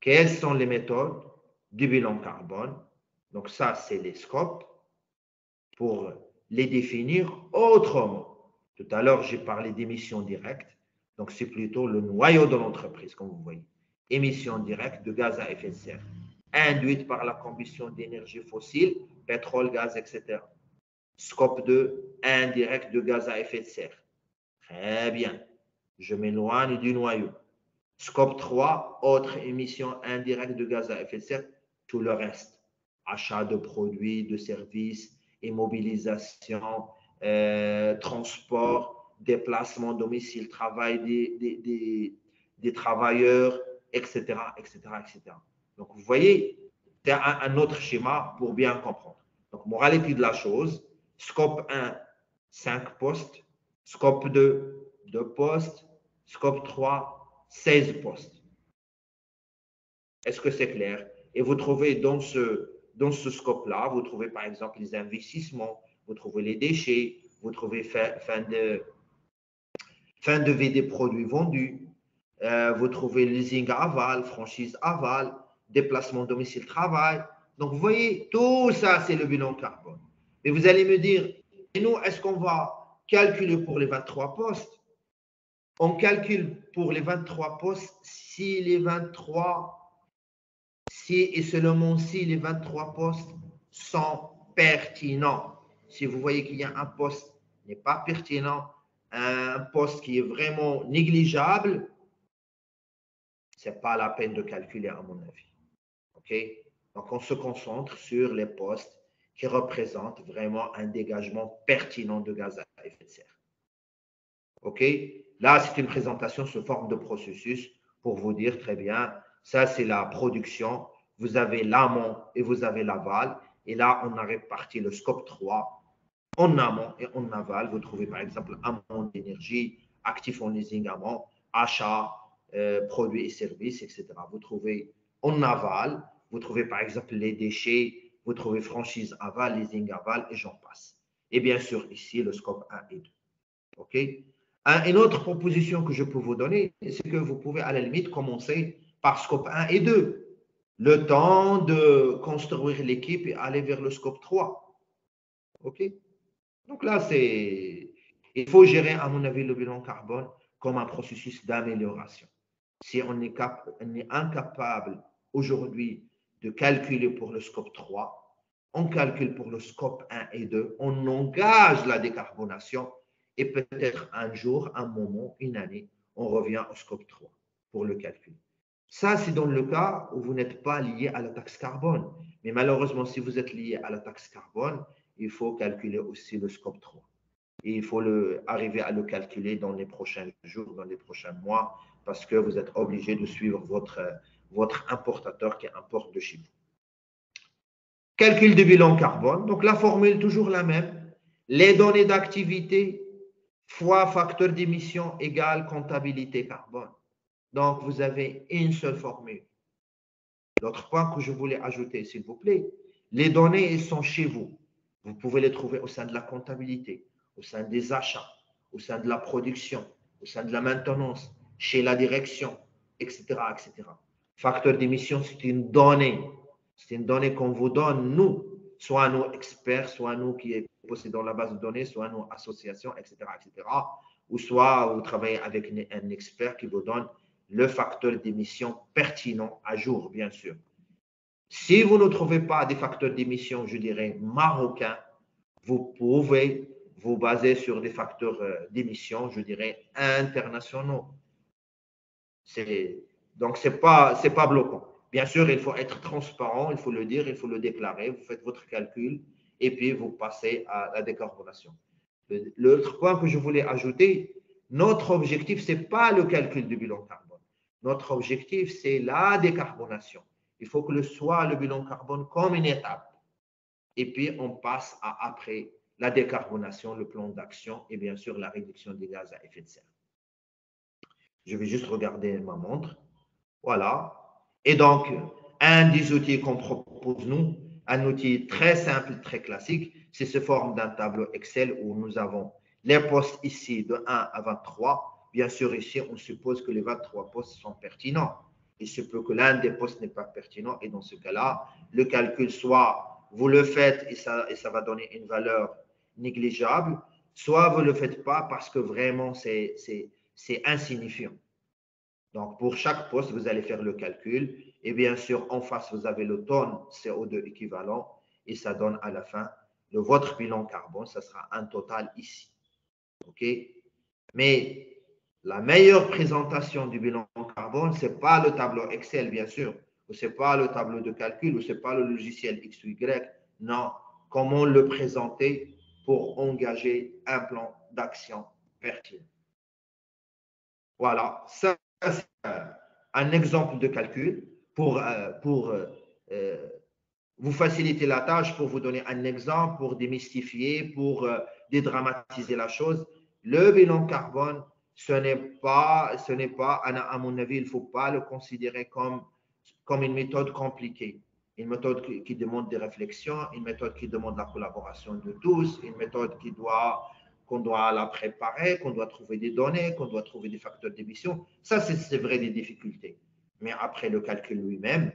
Quelles sont les méthodes du bilan carbone? Donc, ça, c'est les scopes pour les définir autrement. Tout à l'heure, j'ai parlé d'émissions directes. Donc, c'est plutôt le noyau de l'entreprise, comme vous voyez. Émissions directes de gaz à effet de serre, induites par la combustion d'énergie fossile, pétrole, gaz, etc. Scope 2, indirect de gaz à effet de serre. Très bien. Je m'éloigne du noyau. Scope 3, autres émissions indirectes de gaz à effet de serre, tout le reste. Achat de produits, de services, immobilisation, transport, déplacement, domicile, travail des travailleurs, etc., etc., etc. Donc, vous voyez, c'est un autre schéma pour bien comprendre. Donc, moralité de la chose, scope 1, 5 postes, scope 2, 2 postes, scope 3, 16 postes. Est-ce que c'est clair? Et vous trouvez dans ce scope-là, vous trouvez par exemple les investissements, vous trouvez les déchets, vous trouvez fin de vie des produits vendus, vous trouvez leasing aval, franchise aval, déplacement domicile-travail. Donc, vous voyez, tout ça, c'est le bilan carbone. Et vous allez me dire, et nous, est-ce qu'on va calculer pour les 23 postes? On calcule pour les 23 postes si les 23, si et seulement si les 23 postes sont pertinents. Si vous voyez qu'il y a un poste qui n'est pas pertinent, un poste qui est vraiment négligeable, ce n'est pas la peine de calculer à mon avis. OK? Donc, on se concentre sur les postes qui représentent vraiment un dégagement pertinent de gaz à effet de serre. OK? Là, c'est une présentation sous forme de processus pour vous dire très bien, ça, c'est la production. Vous avez l'amont et vous avez l'aval. Et là, on a réparti le scope 3 en amont et en aval. Vous trouvez par exemple amont d'énergie, actif en leasing amont, achat, produits et services, etc. Vous trouvez en aval, vous trouvez par exemple les déchets, vous trouvez franchise aval, leasing aval et j'en passe. Et bien sûr, ici, le scope 1 et 2. OK? Une autre proposition que je peux vous donner, c'est que vous pouvez à la limite commencer par scope 1 et 2. Le temps de construire l'équipe et aller vers le scope 3. OK? Donc là, il faut gérer, à mon avis, le bilan carbone comme un processus d'amélioration. Si on est incapable aujourd'hui de calculer pour le scope 3, on calcule pour le scope 1 et 2, on engage la décarbonation et peut-être un jour, un moment, une année, on revient au scope 3 pour le calcul. Ça, c'est dans le cas où vous n'êtes pas lié à la taxe carbone. Mais malheureusement, si vous êtes lié à la taxe carbone, il faut calculer aussi le scope 3. Et il faut arriver à le calculer dans les prochains jours, dans les prochains mois, parce que vous êtes obligé de suivre votre importateur qui importe de chez vous. Calcul de bilan carbone. Donc, la formule est toujours la même. Les données d'activité fois facteur d'émission égale comptabilité carbone. Donc, vous avez une seule formule. L'autre point que je voulais ajouter, s'il vous plaît, les données elles sont chez vous. Vous pouvez les trouver au sein de la comptabilité, au sein des achats, au sein de la production, au sein de la maintenance, chez la direction, etc., etc. Facteur d'émission, c'est une donnée. C'est une donnée qu'on vous donne, nous, soit nous experts, soit nous qui possédons la base de données, soit nous associations, etc., etc. Ou soit vous travaillez avec un expert qui vous donne le facteur d'émission pertinent à jour, bien sûr. Si vous ne trouvez pas des facteurs d'émission, je dirais, marocains, vous pouvez vous baser sur des facteurs d'émission, je dirais, internationaux. Donc, ce n'est pas bloquant. Bien sûr, il faut être transparent, il faut le dire, il faut le déclarer. Vous faites votre calcul et puis vous passez à la décarbonation. L'autre point que je voulais ajouter, notre objectif, ce n'est pas le calcul du bilan carbone. Notre objectif, c'est la décarbonation. Il faut que soit le bilan carbone comme une étape. Et puis, on passe à après la décarbonation, le plan d'action et bien sûr la réduction des gaz à effet de serre. Je vais juste regarder ma montre. Voilà. Et donc, un des outils qu'on propose, nous, un outil très simple, très classique, c'est sous forme d'un tableau Excel où nous avons les postes ici de 1 à 23. Bien sûr, ici, on suppose que les 23 postes sont pertinents. Il se peut que l'un des postes n'est pas pertinent et dans ce cas-là, le calcul, soit vous le faites et ça va donner une valeur négligeable, soit vous ne le faites pas parce que vraiment c'est insignifiant. Donc, pour chaque poste, vous allez faire le calcul. Et bien sûr, en face, vous avez le tonne CO2 équivalent. Et ça donne à la fin votre bilan carbone. Ça sera un total ici. OK? Mais la meilleure présentation du bilan carbone, ce n'est pas le tableau Excel, bien sûr. Ou ce n'est pas le tableau de calcul. Ou ce n'est pas le logiciel X ou Y. Non. Comment le présenter pour engager un plan d'action pertinent. Voilà. Ça, c'est un exemple de calcul pour vous faciliter la tâche, pour vous donner un exemple, pour démystifier, pour dédramatiser la chose. Le bilan carbone, ce n'est pas, à mon avis, il ne faut pas le considérer comme une méthode compliquée. Une méthode qui demande des réflexions, une méthode qui demande la collaboration de tous, une méthode qu'on doit la préparer, qu'on doit trouver des données, qu'on doit trouver des facteurs d'émission. Ça, c'est vrai des difficultés. Mais après, le calcul lui-même,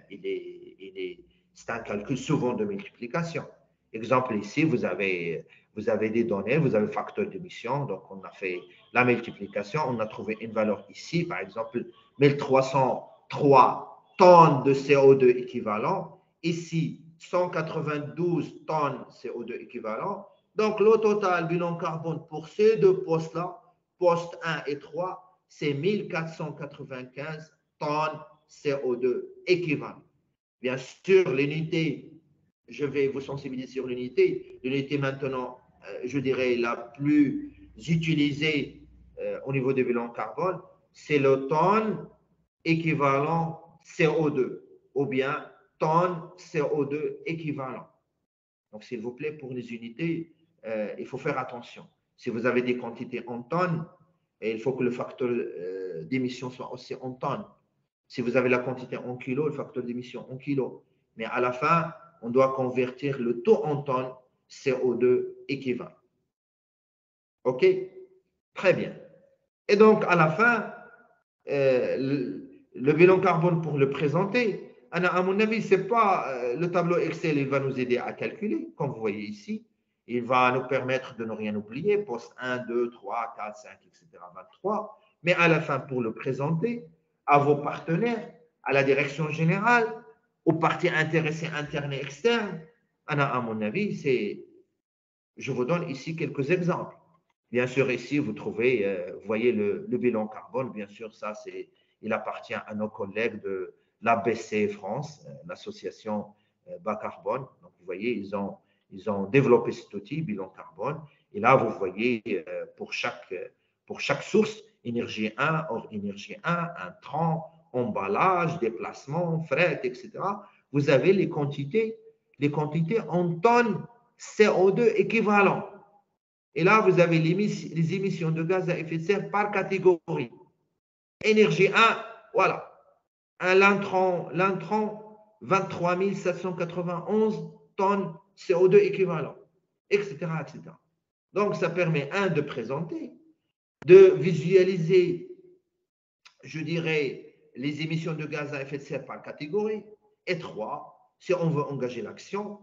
c'est un calcul souvent de multiplication. Exemple ici, vous avez des données, vous avez facteur d'émission, donc on a fait la multiplication, on a trouvé une valeur ici, par exemple 1303 tonnes de CO2 équivalent, ici 192 tonnes CO2 équivalent. Donc, le total bilan carbone pour ces deux postes-là, postes 1 et 3, c'est 1495 tonnes CO2 équivalent. Bien sûr, l'unité, je vais vous sensibiliser sur l'unité. L'unité maintenant, je dirais, la plus utilisée au niveau du bilan carbone, c'est le tonne équivalent CO2 ou bien tonne CO2 équivalent. Donc, s'il vous plaît, pour les unités, il faut faire attention. Si vous avez des quantités en tonnes, il faut que le facteur d'émission soit aussi en tonnes. Si vous avez la quantité en kilos, le facteur d'émission en kilos. Mais à la fin, on doit convertir le taux en tonnes CO2 équivalent. OK? Très bien. Et donc, à la fin, le bilan carbone pour le présenter, à mon avis, c'est pas le tableau Excel, il va nous aider à calculer, comme vous voyez ici. Il va nous permettre de ne rien oublier, poste 1, 2, 3, 4, 5, etc., 23. Mais à la fin, pour le présenter à vos partenaires, à la direction générale, aux parties intéressées internes et externes, à mon avis, je vous donne ici quelques exemples. Bien sûr, ici, vous trouvez, vous voyez le bilan carbone. Bien sûr, ça, il appartient à nos collègues de l'ABC France, l'association bas carbone. Donc, vous voyez, ils ont développé cet outil, bilan carbone. Et là, vous voyez, pour chaque source, énergie 1, hors énergie 1, intrant, emballage, déplacement, fret, etc. Vous avez les quantités en tonnes CO2 équivalent. Et là, vous avez les émissions de gaz à effet de serre par catégorie. Énergie 1, voilà. L'intrant, 23 791 tonnes CO2 équivalent, etc., etc. Donc, ça permet, de présenter, de visualiser, je dirais, les émissions de gaz à effet de serre par catégorie. Et 3, si on veut engager l'action,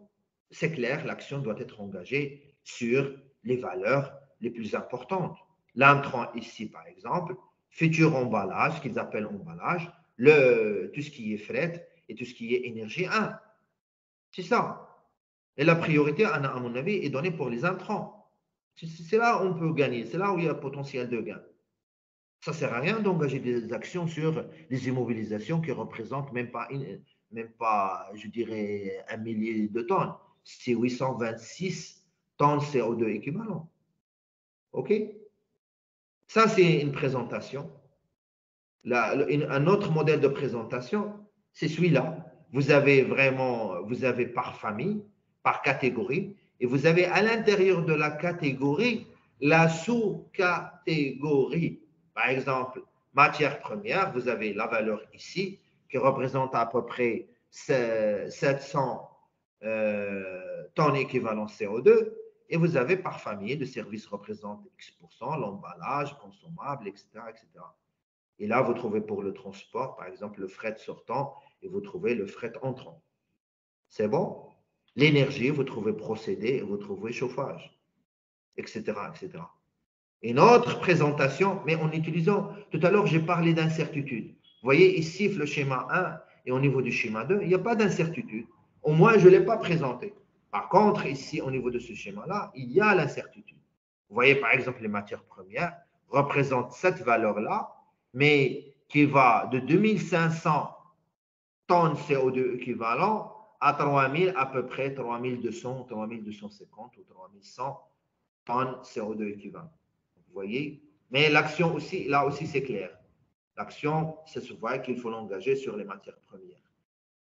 c'est clair, l'action doit être engagée sur les valeurs les plus importantes. L'intrant ici, par exemple, futur emballage, qu'ils appellent emballage, tout ce qui est fret et tout ce qui est énergie 1. C'est ça. Et la priorité, à mon avis, est donnée pour les intrants. C'est là où on peut gagner, c'est là où il y a potentiel de gain. Ça ne sert à rien d'engager des actions sur les immobilisations qui représentent même pas, je dirais, 1 millier de tonnes. C'est 826 tonnes CO2 équivalent. OK? Ça, c'est une présentation. Un autre modèle de présentation, c'est celui-là. vous avez vraiment, vous avez par famille, par catégorie, et vous avez à l'intérieur de la catégorie la sous-catégorie. Par exemple, matière première, vous avez la valeur ici qui représente à peu près 700 tonnes équivalent CO2, et vous avez par famille, le service représente X%, l'emballage, consommable, etc., etc. Et là, vous trouvez pour le transport, par exemple, le fret sortant et vous trouvez le fret entrant. C'est bon? L'énergie, vous trouvez procédé et vous trouvez chauffage, etc., etc. Une autre présentation, mais en utilisant, tout à l'heure, j'ai parlé d'incertitude. Vous voyez ici le schéma 1 et au niveau du schéma 2, il n'y a pas d'incertitude. Au moins, je ne l'ai pas présenté. Par contre, ici, au niveau de ce schéma-là, il y a l'incertitude. Vous voyez, par exemple, les matières premières représentent cette valeur-là, mais qui va de 2500 tonnes CO2 équivalent à 3000, à peu près 3200, 3250 ou 3100 tonnes CO2 équivalent. Vous voyez? Mais l'action aussi, là aussi, c'est clair. L'action, ça se voit qu'il faut l'engager sur les matières premières.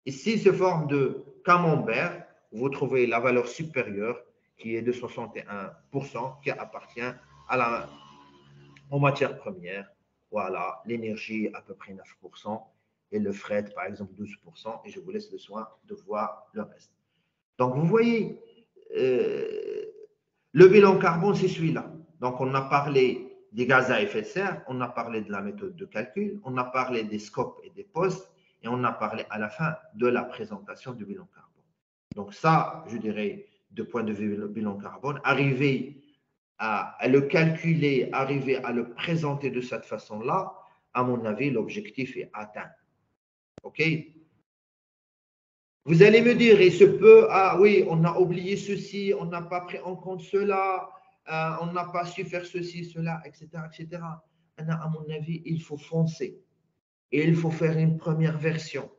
Ici, se forme de camembert. Vous trouvez la valeur supérieure qui est de 61%, qui appartient aux matières premières. Voilà, l'énergie à peu près 9% et le fret, par exemple, 12%. Et je vous laisse le soin de voir le reste. Donc, vous voyez, le bilan carbone, c'est celui-là. Donc, on a parlé des gaz à effet de serre, on a parlé de la méthode de calcul, on a parlé des scopes et des postes, et on a parlé à la fin de la présentation du bilan carbone. Donc ça, je dirais, de point de vue du bilan carbone, arriver à le calculer, arriver à le présenter de cette façon-là, à mon avis, l'objectif est atteint. OK? Vous allez me dire, il se peut, ah oui, on a oublié ceci, on n'a pas pris en compte cela, on n'a pas su faire ceci, cela, etc., etc. À mon avis, il faut foncer. Et il faut faire une première version.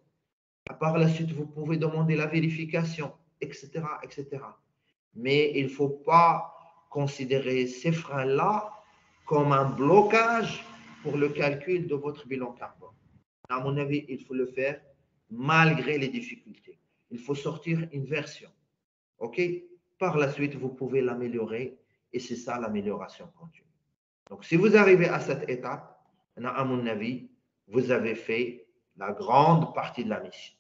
Par la suite, vous pouvez demander la vérification, etc., etc. Mais il ne faut pas considérer ces freins-là comme un blocage pour le calcul de votre bilan carbone. À mon avis, il faut le faire malgré les difficultés. Il faut sortir une version. OK? Par la suite, vous pouvez l'améliorer et c'est ça l'amélioration continue. Donc, si vous arrivez à cette étape, à mon avis, vous avez fait la grande partie de la mission.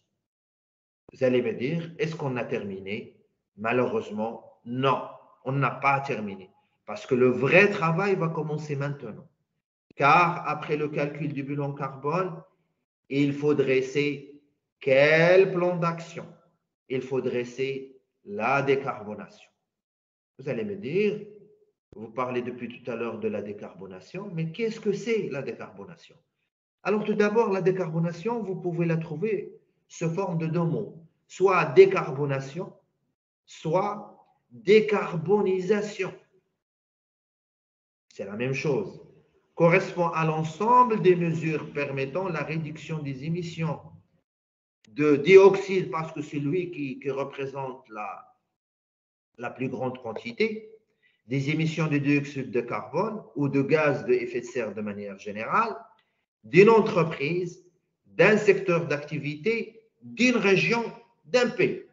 Vous allez me dire, est-ce qu'on a terminé? Malheureusement, non, on n'a pas terminé. Parce que le vrai travail va commencer maintenant. Car après le calcul du bilan carbone, il faut dresser quel plan d'action? Il faut dresser la décarbonation. Vous allez me dire, vous parlez depuis tout à l'heure de la décarbonation, mais qu'est-ce que c'est la décarbonation? Alors tout d'abord, la décarbonation, vous pouvez la trouver sous forme de deux mots, soit décarbonation, soit décarbonisation. C'est la même chose. Correspond à l'ensemble des mesures permettant la réduction des émissions de dioxyde, parce que c'est lui qui représente la plus grande quantité, des émissions de dioxyde de carbone ou de gaz de effet de serre de manière générale, d'une entreprise, d'un secteur d'activité, d'une région, d'un pays.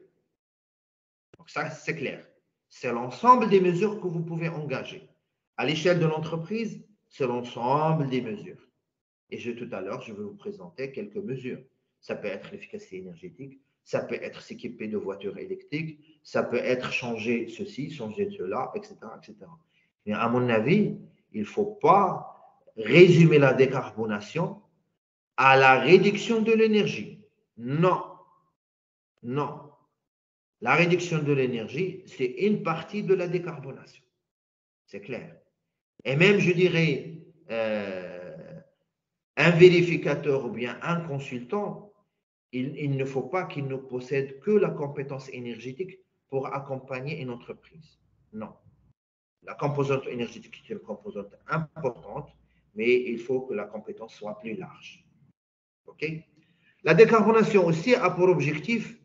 Donc ça, c'est clair. C'est l'ensemble des mesures que vous pouvez engager. À l'échelle de l'entreprise, c'est l'ensemble des mesures. Et tout à l'heure, je vais vous présenter quelques mesures. Ça peut être l'efficacité énergétique, ça peut être s'équiper de voitures électriques, ça peut être changer ceci, changer cela, etc., etc. Mais à mon avis, il ne faut pas résumer la décarbonation à la réduction de l'énergie. Non, non. La réduction de l'énergie, c'est une partie de la décarbonation. C'est clair. Et même, je dirais, un vérificateur ou bien un consultant, il ne faut pas qu'il ne possède que la compétence énergétique pour accompagner une entreprise. Non. La composante énergétique est une composante importante, mais il faut que la compétence soit plus large. OK? La décarbonation aussi a pour objectif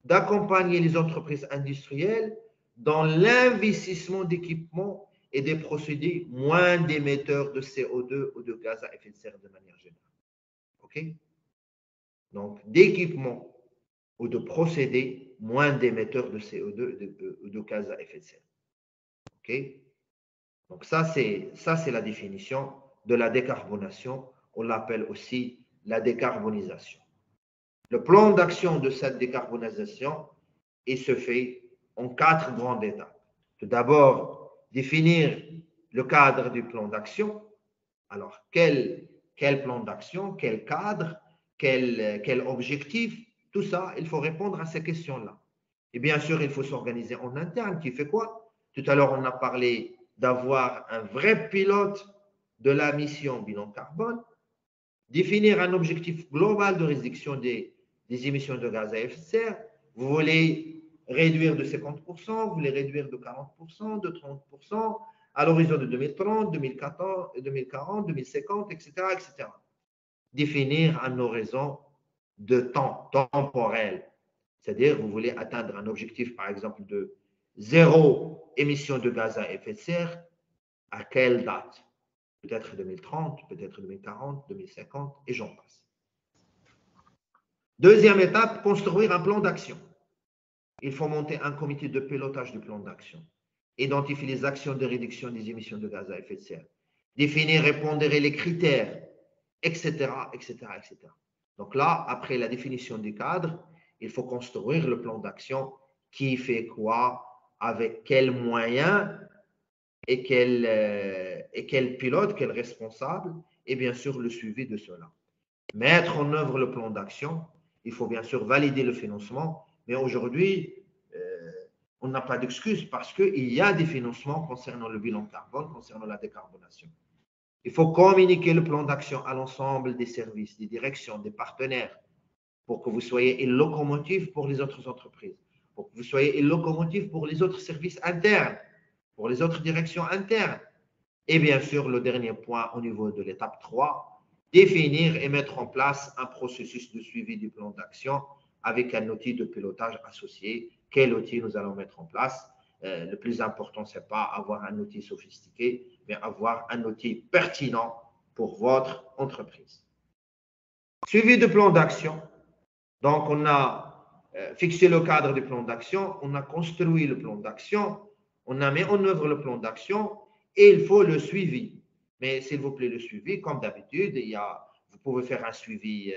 d'accompagner les entreprises industrielles dans l'investissement d'équipements et des procédés moins d'émetteurs de CO2 ou de gaz à effet de serre de manière générale. OK? Donc, d'équipements ou de procéder moins d'émetteurs de CO2 de gaz à effet de serre. OK? Donc ça, c'est la définition de la décarbonation. On l'appelle aussi la décarbonisation. Le plan d'action de cette décarbonisation, il se fait en 4 grandes étapes. Tout d'abord, définir le cadre du plan d'action. Alors, quel plan d'action, quel cadre, quel objectif, tout ça, il faut répondre à ces questions-là. Et bien sûr, il faut s'organiser en interne, qui fait quoi? Tout à l'heure, on a parlé d'avoir un vrai pilote de la mission bilan carbone, définir un objectif global de réduction des émissions de gaz à effet de serre. Vous voulez réduire de 50%, vous voulez réduire de 40%, de 30%, à l'horizon de 2030, 2040, 2050, etc., etc. Définir un horizon de temps temporel. C'est-à-dire, vous voulez atteindre un objectif, par exemple, de zéro émission de gaz à effet de serre, à quelle date? Peut-être 2030, peut-être 2040, 2050, et j'en passe. Deuxième étape, construire un plan d'action. Il faut monter un comité de pilotage du plan d'action, identifier les actions de réduction des émissions de gaz à effet de serre, définir et pondérer les critères, etc., etc., etc. Donc là, après la définition du cadre, il faut construire le plan d'action qui fait quoi, avec quels moyens et quel pilote, quel responsable, et bien sûr le suivi de cela. Mettre en œuvre le plan d'action, il faut bien sûr valider le financement, mais aujourd'hui, on n'a pas d'excuse parce qu'il y a des financements concernant le bilan carbone, concernant la décarbonation. Il faut communiquer le plan d'action à l'ensemble des services, des directions, des partenaires, pour que vous soyez une locomotive pour les autres entreprises, pour que vous soyez une locomotive pour les autres services internes, pour les autres directions internes. Et bien sûr, le dernier point au niveau de l'étape 3, définir et mettre en place un processus de suivi du plan d'action avec un outil de pilotage associé. Quel outil nous allons mettre en place? Le plus important, ce n'est pas avoir un outil sophistiqué, mais avoir un outil pertinent pour votre entreprise. Suivi du plan d'action. Donc, on a fixé le cadre du plan d'action, on a construit le plan d'action, on a mis en œuvre le plan d'action et il faut le suivi. Mais s'il vous plaît, le suivi, comme d'habitude, vous pouvez faire un suivi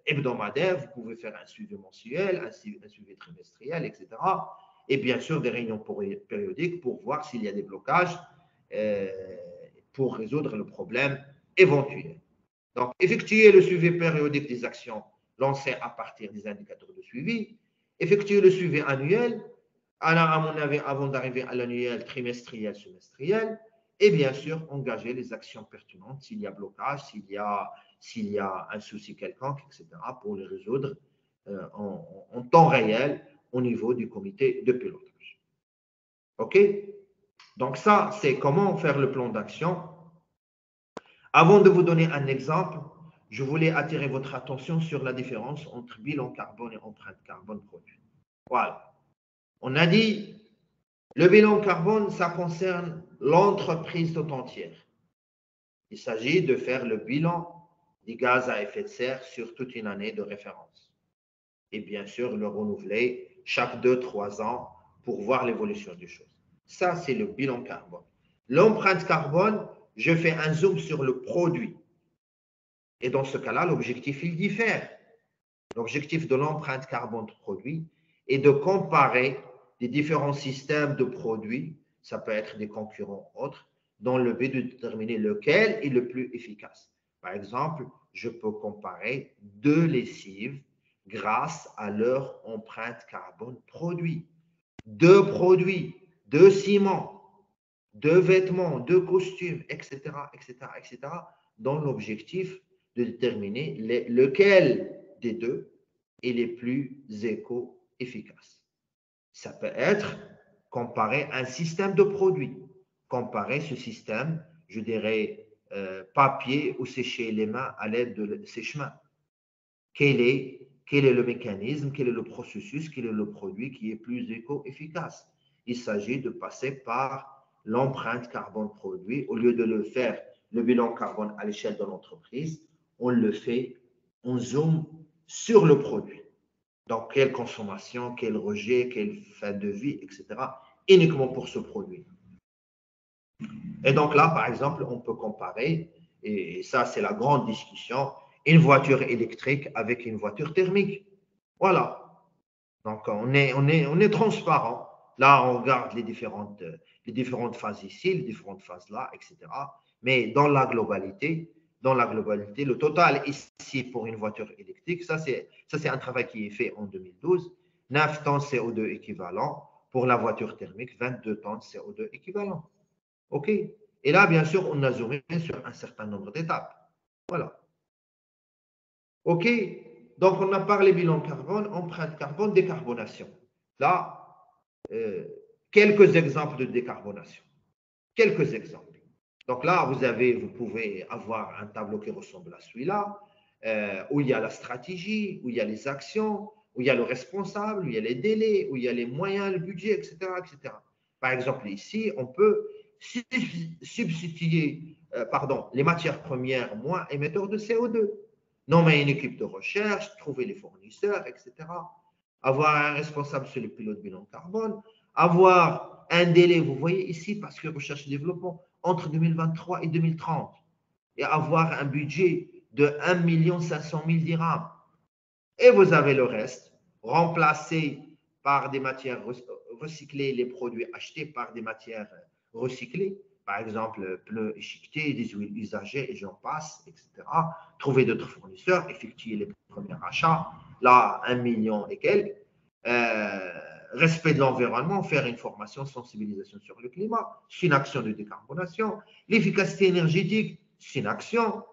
hebdomadaire, vous pouvez faire un suivi mensuel, un suivi trimestriel, etc. Et bien sûr, des réunions périodiques pour voir s'il y a des blocages pour résoudre le problème éventuel. Donc, effectuer le suivi périodique des actions lancées à partir des indicateurs de suivi, effectuer le suivi annuel, à mon avis, avant d'arriver à l'annuel, trimestriel, semestriel, et bien sûr, engager les actions pertinentes s'il y a blocage, s'il y a un souci quelconque, etc., pour les résoudre en temps réel au niveau du comité de pilotage. OK? Donc ça, c'est comment faire le plan d'action. Avant de vous donner un exemple, je voulais attirer votre attention sur la différence entre bilan carbone et empreinte carbone produit. Voilà. On a dit, le bilan carbone, ça concerne l'entreprise tout entière. Il s'agit de faire le bilan des gaz à effet de serre sur toute une année de référence. Et bien sûr, le renouveler chaque 2-3 ans pour voir l'évolution des choses. Ça, c'est le bilan carbone. L'empreinte carbone, je fais un zoom sur le produit. Et dans ce cas-là, l'objectif, il diffère. L'objectif de l'empreinte carbone de produit est de comparer les différents systèmes de produits, ça peut être des concurrents autres, dans le but de déterminer lequel est le plus efficace. Par exemple, je peux comparer deux lessives grâce à leur empreinte carbone produit. Deux produits, deux ciments, deux vêtements, deux costumes, etc., etc., etc., dans l'objectif de déterminer lequel des deux est les plus éco-efficaces. Ça peut être comparer un système de produits, comparer ce système, je dirais, papier ou sécher les mains à l'aide de sèche-mains. Quel est le mécanisme, quel est le processus, quel est le produit qui est plus éco-efficace? Il s'agit de passer par l'empreinte carbone produit. Au lieu de le faire, le bilan carbone à l'échelle de l'entreprise, on le fait, on zoome sur le produit. Donc, quelle consommation, quel rejet, quelle fin de vie, etc. Uniquement pour ce produit. Et donc là, par exemple, on peut comparer, et ça c'est la grande discussion, une voiture électrique avec une voiture thermique. Voilà. Donc on est transparent. Là, on regarde les différentes phases ici, les différentes phases là, etc. Mais dans la globalité, le total ici pour une voiture électrique, ça c'est un travail qui est fait en 2012. 9 tonnes CO2 équivalent pour la voiture thermique, 22 tonnes CO2 équivalent. OK? Et là, bien sûr, on a zoomé sur un certain nombre d'étapes. Voilà. OK? Donc, on a parlé bilan carbone, empreinte carbone, décarbonation. Là, euh, quelques exemples de décarbonation. Quelques exemples. Donc là, vous pouvez avoir un tableau qui ressemble à celui-là, où il y a la stratégie, où il y a les actions, où il y a le responsable, où il y a les délais, où il y a les moyens, le budget, etc., etc. Par exemple, ici, on peut substituer les matières premières moins émetteurs de CO2. Nommer une équipe de recherche, trouver les fournisseurs, etc. Avoir un responsable sur le pilote bilan carbone, avoir un délai, vous voyez ici, parce que recherche et développement, entre 2023 et 2030, et avoir un budget de 1 500 000 dirhams. Et vous avez le reste, remplacé par des matières recyclées, les produits achetés par des matières recyclées, par exemple pneus échiquetés, des huiles usagées, et j'en passe, etc. Trouver d'autres fournisseurs, effectuer les premiers achats, là, 1 million et quelques. Euh, Respect de l'environnement, faire une formation, sensibilisation sur le climat, c'est une action de décarbonation. L'efficacité énergétique, c'est une action.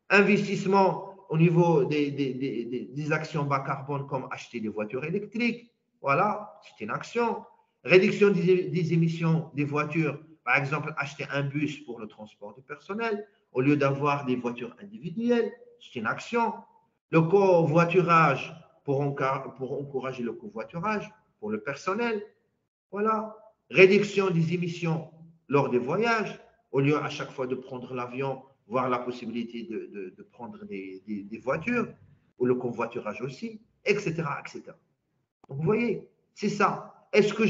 Investissement au niveau des actions bas carbone comme acheter des voitures électriques, voilà, c'est une action. Réduction des émissions des voitures, par exemple, acheter un bus pour le transport du personnel au lieu d'avoir des voitures individuelles, c'est une action. Le covoiturage pour encourager le covoiturage pour le personnel, voilà. Réduction des émissions lors des voyages, au lieu à chaque fois de prendre l'avion, voir la possibilité de prendre des voitures, ou le convoiturage aussi, etc., etc. Donc, vous voyez, c'est ça. Est-ce que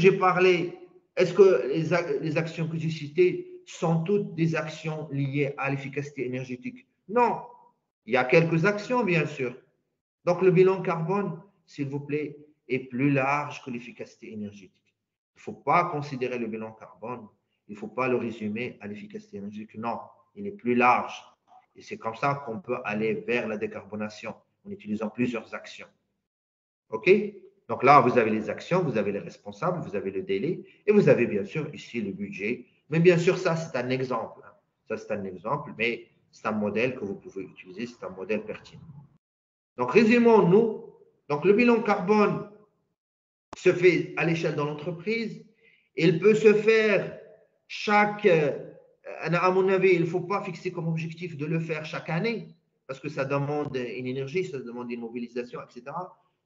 les actions que j'ai citées sont toutes des actions liées à l'efficacité énergétique? Non. Il y a quelques actions, bien sûr. Donc, le bilan carbone, s'il vous plaît, est plus large que l'efficacité énergétique. Il ne faut pas considérer le bilan carbone, il ne faut pas le résumer à l'efficacité énergétique. Non, il est plus large. Et c'est comme ça qu'on peut aller vers la décarbonation en utilisant plusieurs actions. OK? Donc là, vous avez les actions, vous avez les responsables, vous avez le délai et vous avez bien sûr ici le budget. Mais bien sûr, ça, c'est un exemple. Ça, c'est un exemple, mais c'est un modèle que vous pouvez utiliser, c'est un modèle pertinent. Donc, résumons-nous. Donc, le bilan carbone se fait à l'échelle de l'entreprise. Il peut se faire à mon avis, il ne faut pas fixer comme objectif de le faire chaque année, parce que ça demande une énergie, ça demande une mobilisation, etc.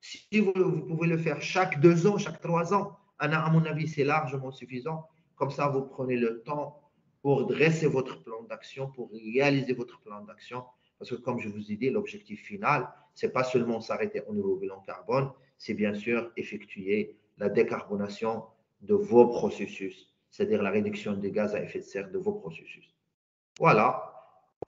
Si vous pouvez le faire chaque 2 ans, chaque 3 ans, à mon avis, c'est largement suffisant. Comme ça, vous prenez le temps pour dresser votre plan d'action, pour réaliser votre plan d'action. Parce que, comme je vous ai dit, l'objectif final, ce n'est pas seulement s'arrêter au niveau bilan carbone, c'est bien sûr effectuer la décarbonation de vos processus, c'est-à-dire la réduction des gaz à effet de serre de vos processus. Voilà.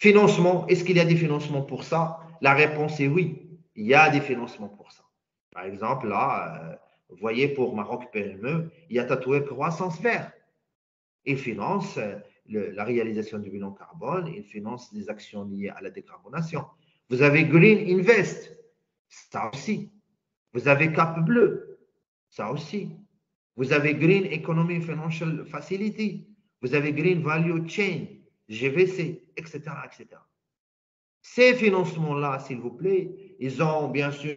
Financement, est-ce qu'il y a des financements pour ça? La réponse est oui, il y a des financements pour ça. Par exemple, là, vous voyez, pour Maroc PME, il y a tatoué croissance verte. Il finance la réalisation du bilan carbone, il finance des actions liées à la décarbonation. Vous avez Green Invest, ça aussi. Vous avez Cap Bleu, ça aussi. Vous avez Green Economy Financial Facility, vous avez Green Value Chain, GVC, etc., etc. Ces financements-là, s'il vous plaît, ils ont bien sûr,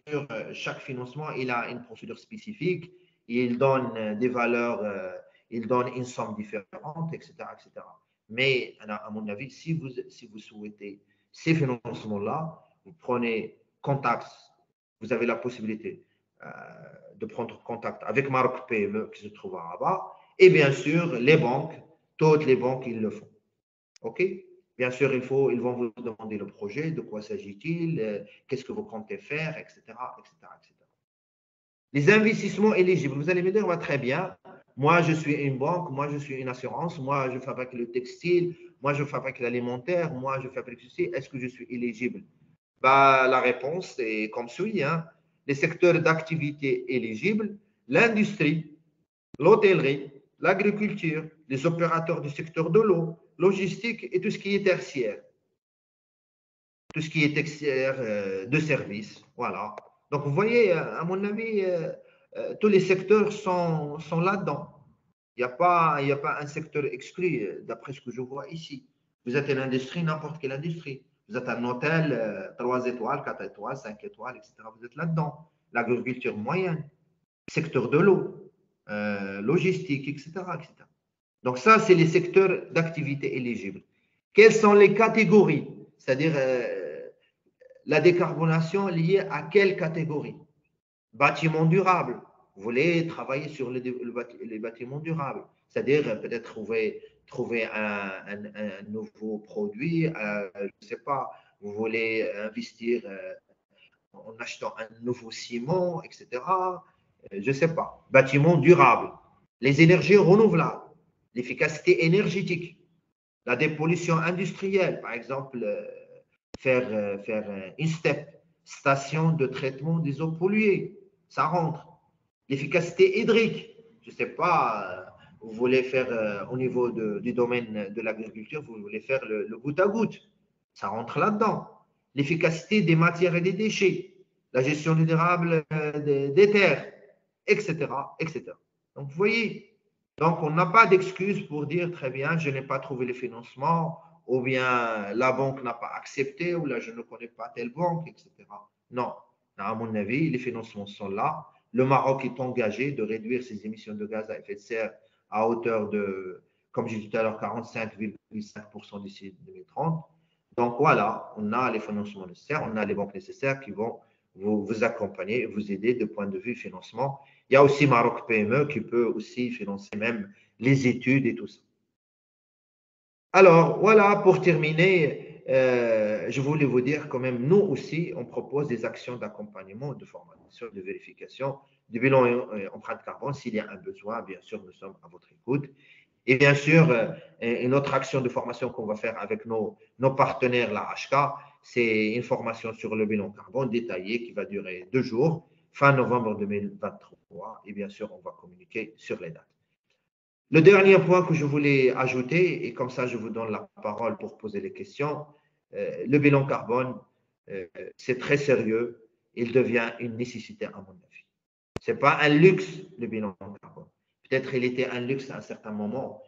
chaque financement, il a une procédure spécifique, il donne des valeurs, il donne une somme différente, etc., etc. Mais à mon avis, si vous souhaitez ces financements-là, vous prenez contact, vous avez la possibilité de prendre contact avec Maroc PME qui se trouve à Rabat, et bien sûr, les banques, toutes les banques, ils le font. OK? Bien sûr, ils vont vous demander le projet, de quoi s'agit-il, qu'est-ce que vous comptez faire, etc., etc., etc. Les investissements éligibles, vous allez me dire, bah, très bien, moi je suis une banque, moi je suis une assurance, moi je fabrique le textile, moi je fabrique l'alimentaire, moi je fabrique ceci, est-ce que je suis éligible? Bah, la réponse est comme suit, hein. Les secteurs d'activité éligibles, l'industrie, l'hôtellerie, l'agriculture, les opérateurs du secteur de l'eau, logistique et tout ce qui est tertiaire, tout ce qui est tertiaire de service. Voilà. Donc, vous voyez, à mon avis, tous les secteurs sont là-dedans. Il y a pas un secteur exclu, d'après ce que je vois ici. Vous êtes une industrie, n'importe quelle industrie. Vous êtes un hôtel, 3 étoiles, 4 étoiles, 5 étoiles, etc. Vous êtes là-dedans. L'agriculture moyenne, secteur de l'eau, logistique, etc., etc. Donc ça, c'est les secteurs d'activité éligibles. Quelles sont les catégories? C'est-à-dire la décarbonation liée à quelle catégorie? Bâtiment durable. Vous voulez travailler sur les bâtiments durables. C'est-à-dire peut-être trouver un nouveau produit, je ne sais pas, vous voulez investir en achetant un nouveau ciment, etc. Je ne sais pas. Bâtiments durables, les énergies renouvelables, l'efficacité énergétique, la dépollution industrielle, par exemple, faire une STEP, station de traitement des eaux polluées, ça rentre. L'efficacité hydrique, je ne sais pas, vous voulez faire au niveau du domaine de l'agriculture, vous voulez faire le goutte à goutte, ça rentre là-dedans. L'efficacité des matières et des déchets, la gestion durable des terres, etc., etc. Donc, vous voyez, donc on n'a pas d'excuse pour dire très bien, je n'ai pas trouvé le financement, ou bien la banque n'a pas accepté, ou là je ne connais pas telle banque, etc. Non, à mon avis, les financements sont là. Le Maroc est engagé de réduire ses émissions de gaz à effet de serre à hauteur de, comme j'ai dit tout à l'heure, 45,5% d'ici 2030. Donc voilà, on a les financements nécessaires, on a les banques nécessaires qui vont vous accompagner, vous aider de point de vue financement. Il y a aussi Maroc PME qui peut aussi financer même les études et tout ça. Alors voilà, pour terminer, je voulais vous dire quand même, nous aussi, on propose des actions d'accompagnement, de formation, de vérification du bilan empreinte carbone. S'il y a un besoin, bien sûr, nous sommes à votre écoute. Et bien sûr, une autre action de formation qu'on va faire avec nos partenaires, la HK, c'est une formation sur le bilan carbone détaillé qui va durer 2 jours, fin novembre 2023. Et bien sûr, on va communiquer sur les dates. Le dernier point que je voulais ajouter, et comme ça je vous donne la parole pour poser les questions, le bilan carbone, c'est très sérieux, il devient une nécessité à mon avis. Ce n'est pas un luxe, le bilan carbone. Peut-être il était un luxe à un certain moment,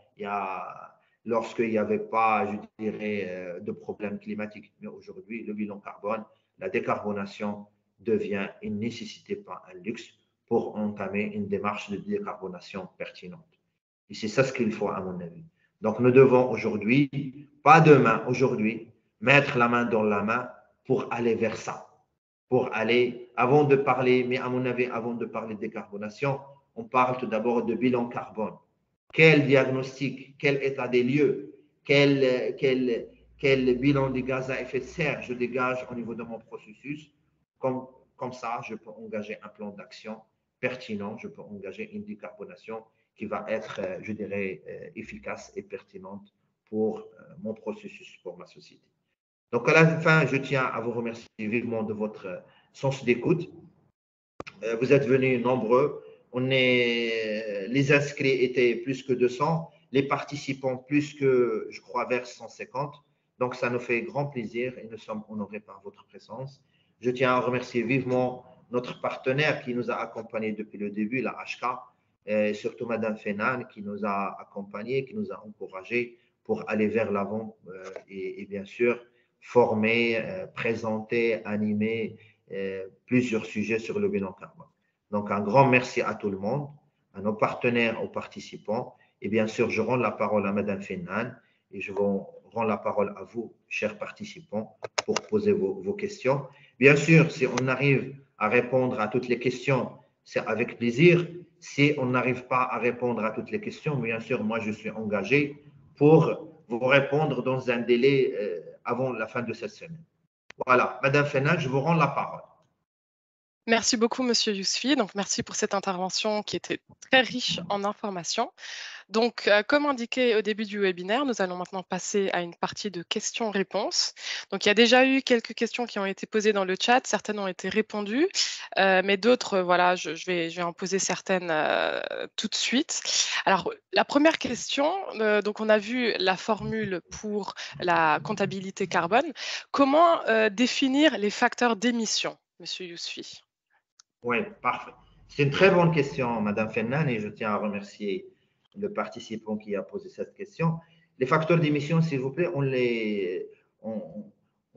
lorsqu'il n'y avait pas, je dirais, de problème climatique. Mais aujourd'hui, le bilan carbone, la décarbonation devient une nécessité, pas un luxe, pour entamer une démarche de décarbonation pertinente. Et c'est ça ce qu'il faut, à mon avis. Donc, nous devons aujourd'hui, pas demain, aujourd'hui, mettre la main dans la main pour aller vers ça. Pour aller, avant de parler, mais à mon avis, avant de parler de décarbonation, on parle tout d'abord de bilan carbone. Quel diagnostic, quel état des lieux, quel bilan des gaz à effet de serre je dégage au niveau de mon processus. Comme ça, je peux engager un plan d'action pertinent, je peux engager une décarbonation qui va être, je dirais, efficace et pertinente pour mon processus, pour ma société. Donc, à la fin, je tiens à vous remercier vivement de votre sens d'écoute. Vous êtes venus nombreux. Les inscrits étaient plus que 200, les participants plus que, je crois, vers 150. Donc, ça nous fait grand plaisir et nous sommes honorés par votre présence. Je tiens à remercier vivement notre partenaire qui nous a accompagnés depuis le début, la HK, et surtout Madame Fenan qui nous a accompagnés, qui nous a encouragés pour aller vers l'avant et bien sûr former, présenter, animer plusieurs sujets sur le bilan carbone. Donc, un grand merci à tout le monde, à nos partenaires, aux participants. Et bien sûr, je rends la parole à Madame Fenan et je vous rends la parole à vous, chers participants, pour poser vos questions. Bien sûr, si on arrive à répondre à toutes les questions, c'est avec plaisir. Si on n'arrive pas à répondre à toutes les questions, bien sûr, moi, je suis engagé pour vous répondre dans un délai avant la fin de cette semaine. Voilà, Madame Fenan, je vous rends la parole. Merci beaucoup, Monsieur Yousfi. Donc, merci pour cette intervention qui était très riche en informations. Donc, comme indiqué au début du webinaire, nous allons maintenant passer à une partie de questions-réponses. Donc, il y a déjà eu quelques questions qui ont été posées dans le chat, certaines ont été répondues, mais d'autres, voilà, je vais en poser certaines tout de suite. Alors, la première question, donc on a vu la formule pour la comptabilité carbone. Comment définir les facteurs d'émission, Monsieur Yousfi? Oui, parfait. C'est une très bonne question, Madame Fennan, et je tiens à remercier le participant qui a posé cette question. Les facteurs d'émission, s'il vous plaît, on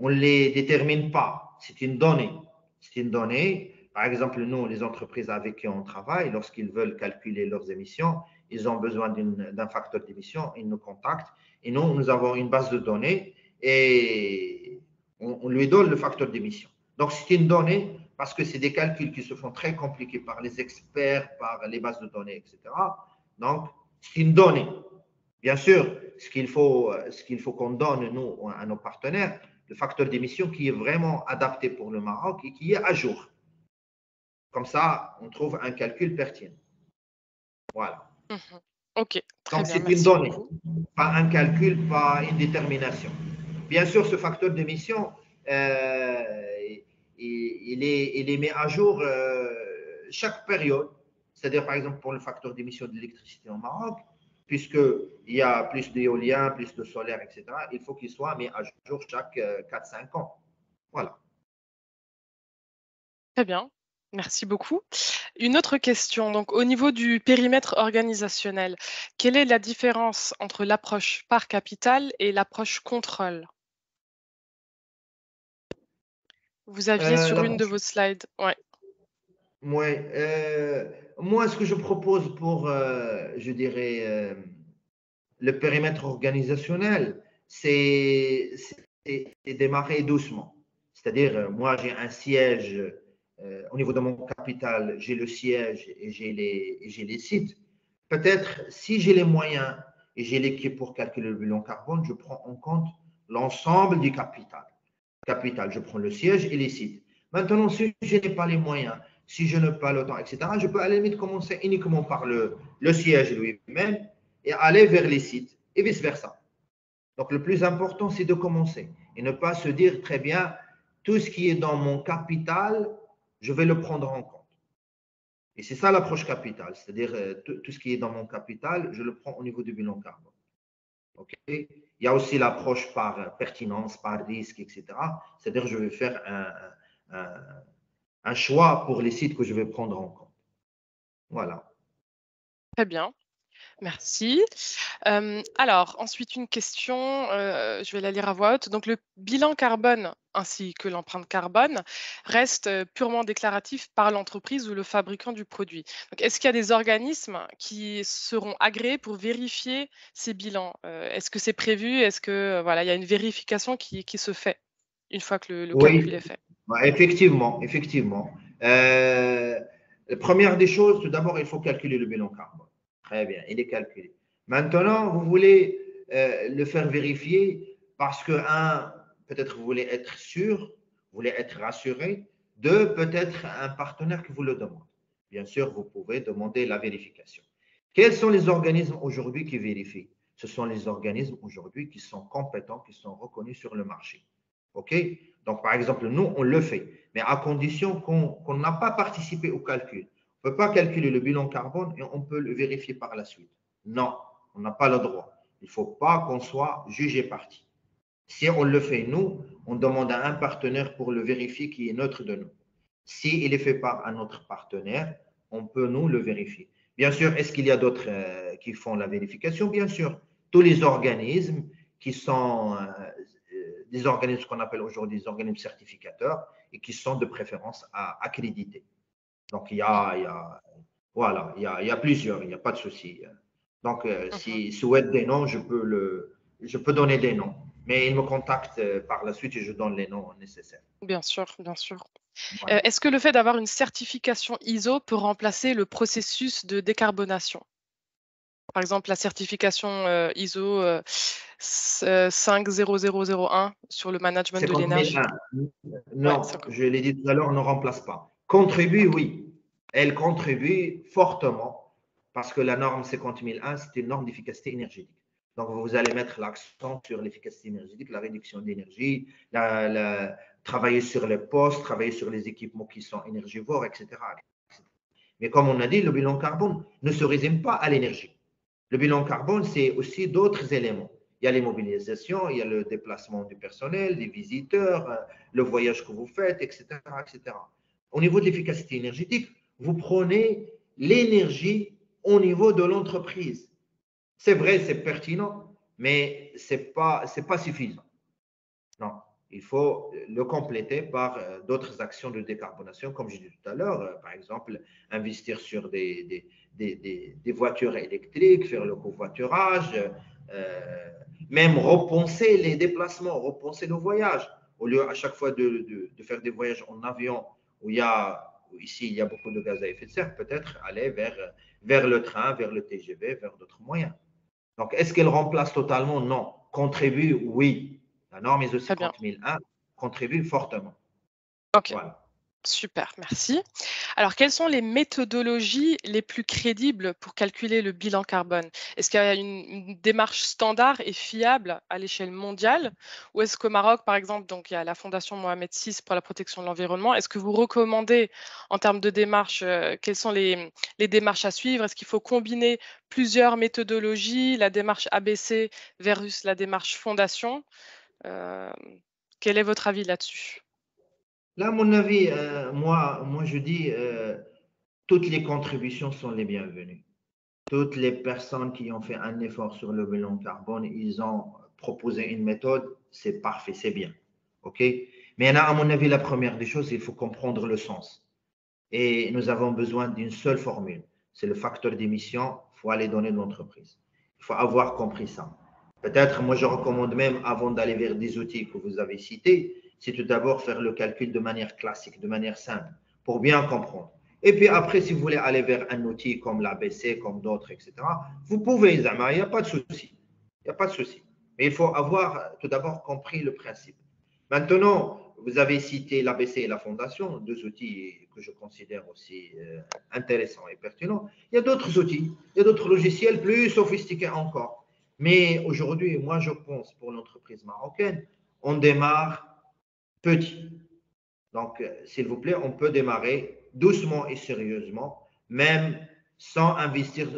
les détermine pas. C'est une donnée. C'est une donnée. Par exemple, nous, les entreprises avec qui on travaille, lorsqu'ils veulent calculer leurs émissions, ils ont besoin d'un facteur d'émission, ils nous contactent. Et nous avons une base de données et on lui donne le facteur d'émission. Donc, c'est une donnée parce que c'est des calculs qui se font très compliqués par les experts, par les bases de données, etc. Donc, c'est une donnée. Bien sûr, ce qu'il faut qu'on donne, nous, à nos partenaires, le facteur d'émission qui est vraiment adapté pour le Maroc et qui est à jour. Comme ça, on trouve un calcul pertinent. Voilà. Mhm. Ok, très Donc, bien, c'est une merci donnée, beaucoup. pas un calcul, pas une détermination. Bien sûr, ce facteur d'émission, il est mis à jour chaque période. C'est-à-dire, par exemple, pour le facteur d'émission de l'électricité au Maroc, puisqu'il y a plus d'éolien, plus de solaire, etc., il faut qu'il soit mis à jour chaque 4-5 ans. Voilà. Très bien, merci beaucoup. Une autre question, donc au niveau du périmètre organisationnel, quelle est la différence entre l'approche par capital et l'approche contrôle? Vous aviez sur une de vos slides. Ouais. Ouais, moi, ce que je propose pour, je dirais, le périmètre organisationnel, c'est démarrer doucement. C'est-à-dire, moi, j'ai un siège au niveau de mon capital, j'ai le siège et j'ai les sites. Peut-être, si j'ai les moyens et j'ai l'équipe pour calculer le bilan carbone, je prends en compte l'ensemble du capital. Capital, je prends le siège et les sites. Maintenant, si je n'ai pas les moyens, si je n'ai pas le temps, etc., je peux à la limite commencer uniquement par le siège lui-même et aller vers les sites et vice-versa. Donc, le plus important, c'est de commencer et ne pas se dire très bien, tout ce qui est dans mon capital, je vais le prendre en compte. Et c'est ça l'approche capitale, c'est-à-dire tout ce qui est dans mon capital, je le prends au niveau du bilan carbone. Okay. Il y a aussi l'approche par pertinence, par risque, etc. C'est-à-dire je vais faire un choix pour les sites que je vais prendre en compte. Voilà. Très bien, merci. Alors, ensuite, une question, je vais la lire à voix haute. Donc, le bilan carbone ainsi que l'empreinte carbone restent purement déclaratifs par l'entreprise ou le fabricant du produit. Donc, est-ce qu'il y a des organismes qui seront agréés pour vérifier ces bilans? Est-ce que c'est prévu? Est-ce que voilà, il y a une vérification qui se fait une fois que le calcul Oui, est fait? effectivement, effectivement. La première des choses, tout d'abord, il faut calculer le bilan carbone. Très bien, il est calculé. Maintenant, vous voulez le faire vérifier parce que, un, peut-être vous voulez être sûr, vous voulez être rassuré. Deux, peut-être un partenaire qui vous le demande. Bien sûr, vous pouvez demander la vérification. Quels sont les organismes aujourd'hui qui vérifient? Ce sont les organismes aujourd'hui qui sont compétents, qui sont reconnus sur le marché. OK? Donc, par exemple, nous, on le fait, mais à condition qu'on n'a pas participé au calcul. On ne peut pas calculer le bilan carbone et on peut le vérifier par la suite. Non, on n'a pas le droit. Il ne faut pas qu'on soit jugé parti. Si on le fait nous, on demande à un partenaire pour le vérifier qui est neutre de nous. S'il est fait par un autre partenaire, on peut nous le vérifier. Bien sûr, est-ce qu'il y a d'autres qui font la vérification? Bien sûr, tous les organismes qui sont des organismes qu'on appelle aujourd'hui des organismes certificateurs et qui sont de préférence accrédités. Donc, voilà, il y a plusieurs, il n'y a pas de souci. Donc, Mhm. s'ils souhaitent des noms, je peux donner des noms. Mais ils me contactent par la suite et je donne les noms nécessaires. Bien sûr, bien sûr. Voilà. Est-ce que le fait d'avoir une certification ISO peut remplacer le processus de décarbonation? Par exemple, la certification, ISO, 50001 sur le management de l'énergie. 50 001. Ouais, Non, 50. je l'ai dit tout à l'heure, on ne remplace pas. Contribue, OK. oui. Elle contribue fortement parce que la norme 50001, c'est une norme d'efficacité énergétique. Donc, vous allez mettre l'accent sur l'efficacité énergétique, la réduction d'énergie, travailler sur les postes, travailler sur les équipements qui sont énergivores, etc. Mais comme on a dit, le bilan carbone ne se résume pas à l'énergie. Le bilan carbone, c'est aussi d'autres éléments. Il y a les mobilisations, il y a le déplacement du personnel, des visiteurs, le voyage que vous faites, etc., etc. Au niveau de l'efficacité énergétique, vous prenez l'énergie au niveau de l'entreprise. C'est vrai, c'est pertinent, mais c'est pas suffisant. Non, il faut le compléter par d'autres actions de décarbonation, comme j'ai dit tout à l'heure, par exemple, investir sur des voitures électriques, faire le covoiturage, euh, même repenser les déplacements, repenser le voyage. Au lieu à chaque fois de faire des voyages en avion où ici il y a beaucoup de gaz à effet de serre, peut-être aller vers le train, vers le TGV, vers d'autres moyens. Donc, est-ce qu'elle remplace totalement? Non. Contribue? Oui. La norme ISO Très bien. 50001 contribue fortement. OK. Voilà. Super, merci. Alors, quelles sont les méthodologies les plus crédibles pour calculer le bilan carbone? Est-ce qu'il y a une démarche standard et fiable à l'échelle mondiale? Ou est-ce qu'au Maroc, par exemple, donc il y a la Fondation Mohamed VI pour la protection de l'environnement, est-ce que vous recommandez en termes de démarche, quelles sont les démarches à suivre? Est-ce qu'il faut combiner plusieurs méthodologies, la démarche ABC versus la démarche Fondation? Euh, Quel est votre avis là-dessus? Là, à mon avis, moi, je dis toutes les contributions sont les bienvenues. Toutes les personnes qui ont fait un effort sur le bilan carbone, ils ont proposé une méthode, c'est parfait, c'est bien. OK? Mais là, à mon avis, la première des choses, il faut comprendre le sens. Et nous avons besoin d'une seule formule. C'est le facteur d'émission, il faut aller donner de l'entreprise. Il faut avoir compris ça. Peut-être, moi, je recommande même, avant d'aller vers des outils que vous avez cités, c'est tout d'abord faire le calcul de manière classique, de manière simple, pour bien comprendre. Et puis après, si vous voulez aller vers un outil comme l'ABC, comme d'autres, etc., vous pouvez, il n'y a pas de souci. Il n'y a pas de souci. Mais il faut avoir tout d'abord compris le principe. Maintenant, vous avez cité l'ABC et la Fondation, deux outils que je considère aussi intéressants et pertinents. Il y a d'autres outils, il y a d'autres logiciels plus sophistiqués encore. Mais aujourd'hui, moi, je pense pour l'entreprise marocaine, on démarre petit. Donc, s'il vous plaît, on peut démarrer doucement et sérieusement, même sans investir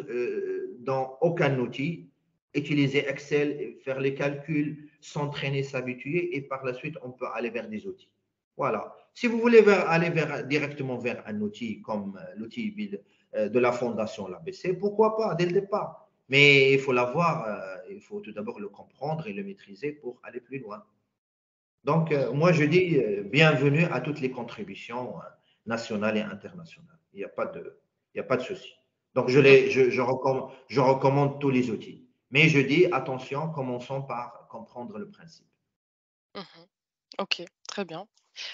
dans aucun outil, utiliser Excel, faire les calculs, s'entraîner, s'habituer, et par la suite, on peut aller vers des outils. Voilà. Si vous voulez directement vers un outil comme l'outil de la fondation, l'ABC, pourquoi pas, dès le départ. Mais il faut l'avoir, il faut tout d'abord le comprendre et le maîtriser pour aller plus loin. Donc, moi, je dis bienvenue à toutes les contributions nationales et internationales. Il n'y a pas de souci. Donc, Mhm, je recommande tous les outils. Mais je dis attention, commençons par comprendre le principe. mhm. Ok, très bien.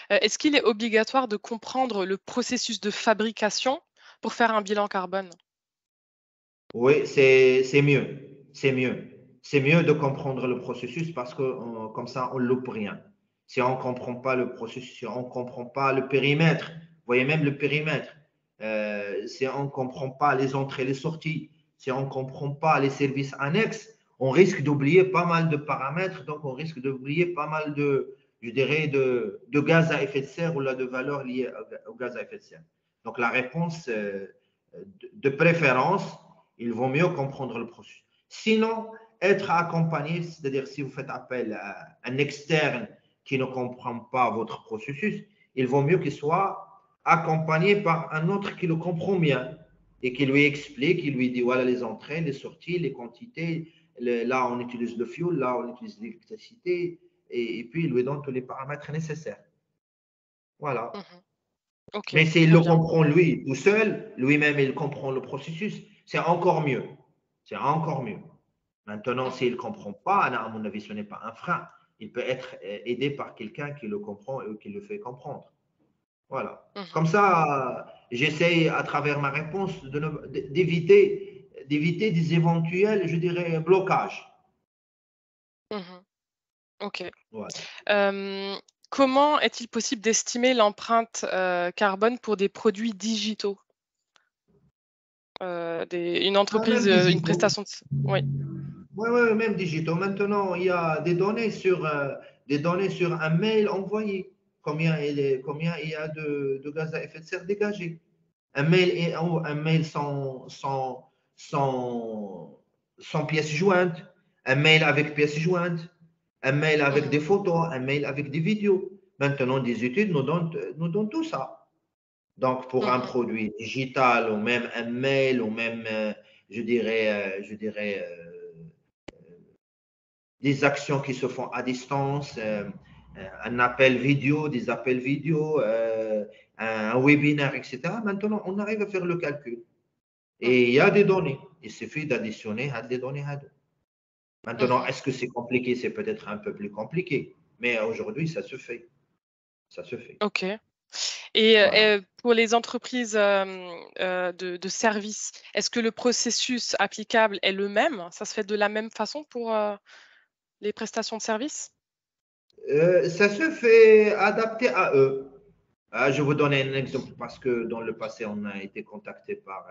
Est-ce qu'il est obligatoire de comprendre le processus de fabrication pour faire un bilan carbone? Oui, c'est mieux. C'est mieux. C'est mieux de comprendre le processus parce que comme ça, on ne loupe rien. Si on ne comprend pas le processus, si on ne comprend pas le périmètre, vous voyez même le périmètre, si on ne comprend pas les entrées et les sorties, si on ne comprend pas les services annexes, on risque d'oublier pas mal de paramètres, donc on risque d'oublier pas mal je dirais, de gaz à effet de serre ou là, de valeurs liées au gaz à effet de serre. Donc la réponse, de préférence, il vaut mieux comprendre le processus. Sinon, être accompagné, c'est-à-dire si vous faites appel à un externe qui ne comprend pas votre processus, il vaut mieux qu'il soit accompagné par un autre qui le comprend bien et qui lui explique, qui lui dit voilà les entrées, les sorties, les quantités, là on utilise le fuel, là on utilise l'électricité, et puis il lui donne tous les paramètres nécessaires. Voilà. Mhm. Ok, Mais s'il très le bien. comprend lui tout seul, lui-même il comprend le processus, c'est encore mieux. C'est encore mieux. Maintenant, Mhm, s'il ne comprend pas, à mon avis, ce n'est pas un frein. Il peut être aidé par quelqu'un qui le comprend et qui le fait comprendre. Voilà. mhm, Comme ça, j'essaye à travers ma réponse d'éviter des éventuels, je dirais, blocages. mhm. Ok. Voilà. Comment est-il possible d'estimer l'empreinte carbone pour des produits digitaux? Une entreprise, Même une digitaux. prestation de oui. Oui, ouais, ouais, même digitaux. Maintenant, il y a des données sur un mail envoyé. Combien il y a de gaz à effet de serre dégagé. Un mail sans pièces jointes, un mail avec pièces jointes, un mail avec Mmh. des photos, un mail avec des vidéos. Maintenant, des études nous donnent tout ça. Donc, pour un Mmh. produit digital ou même un mail ou même, je dirais des actions qui se font à distance, un appel vidéo, des appels vidéo, un webinaire, etc. Maintenant, on arrive à faire le calcul. Mmh. Et il y a des données. Il suffit d'additionner des données. Maintenant, Mmh. est-ce que c'est compliqué? C'est peut-être un peu plus compliqué. Mais aujourd'hui, ça se fait. Ça se fait. OK. Et Voilà. pour les entreprises, de services, est-ce que le processus applicable est le même? Ça se fait de la même façon pour, les prestations de services? Ça se fait adapter à eux. Je vais vous donner un exemple parce que dans le passé, on a été contacté par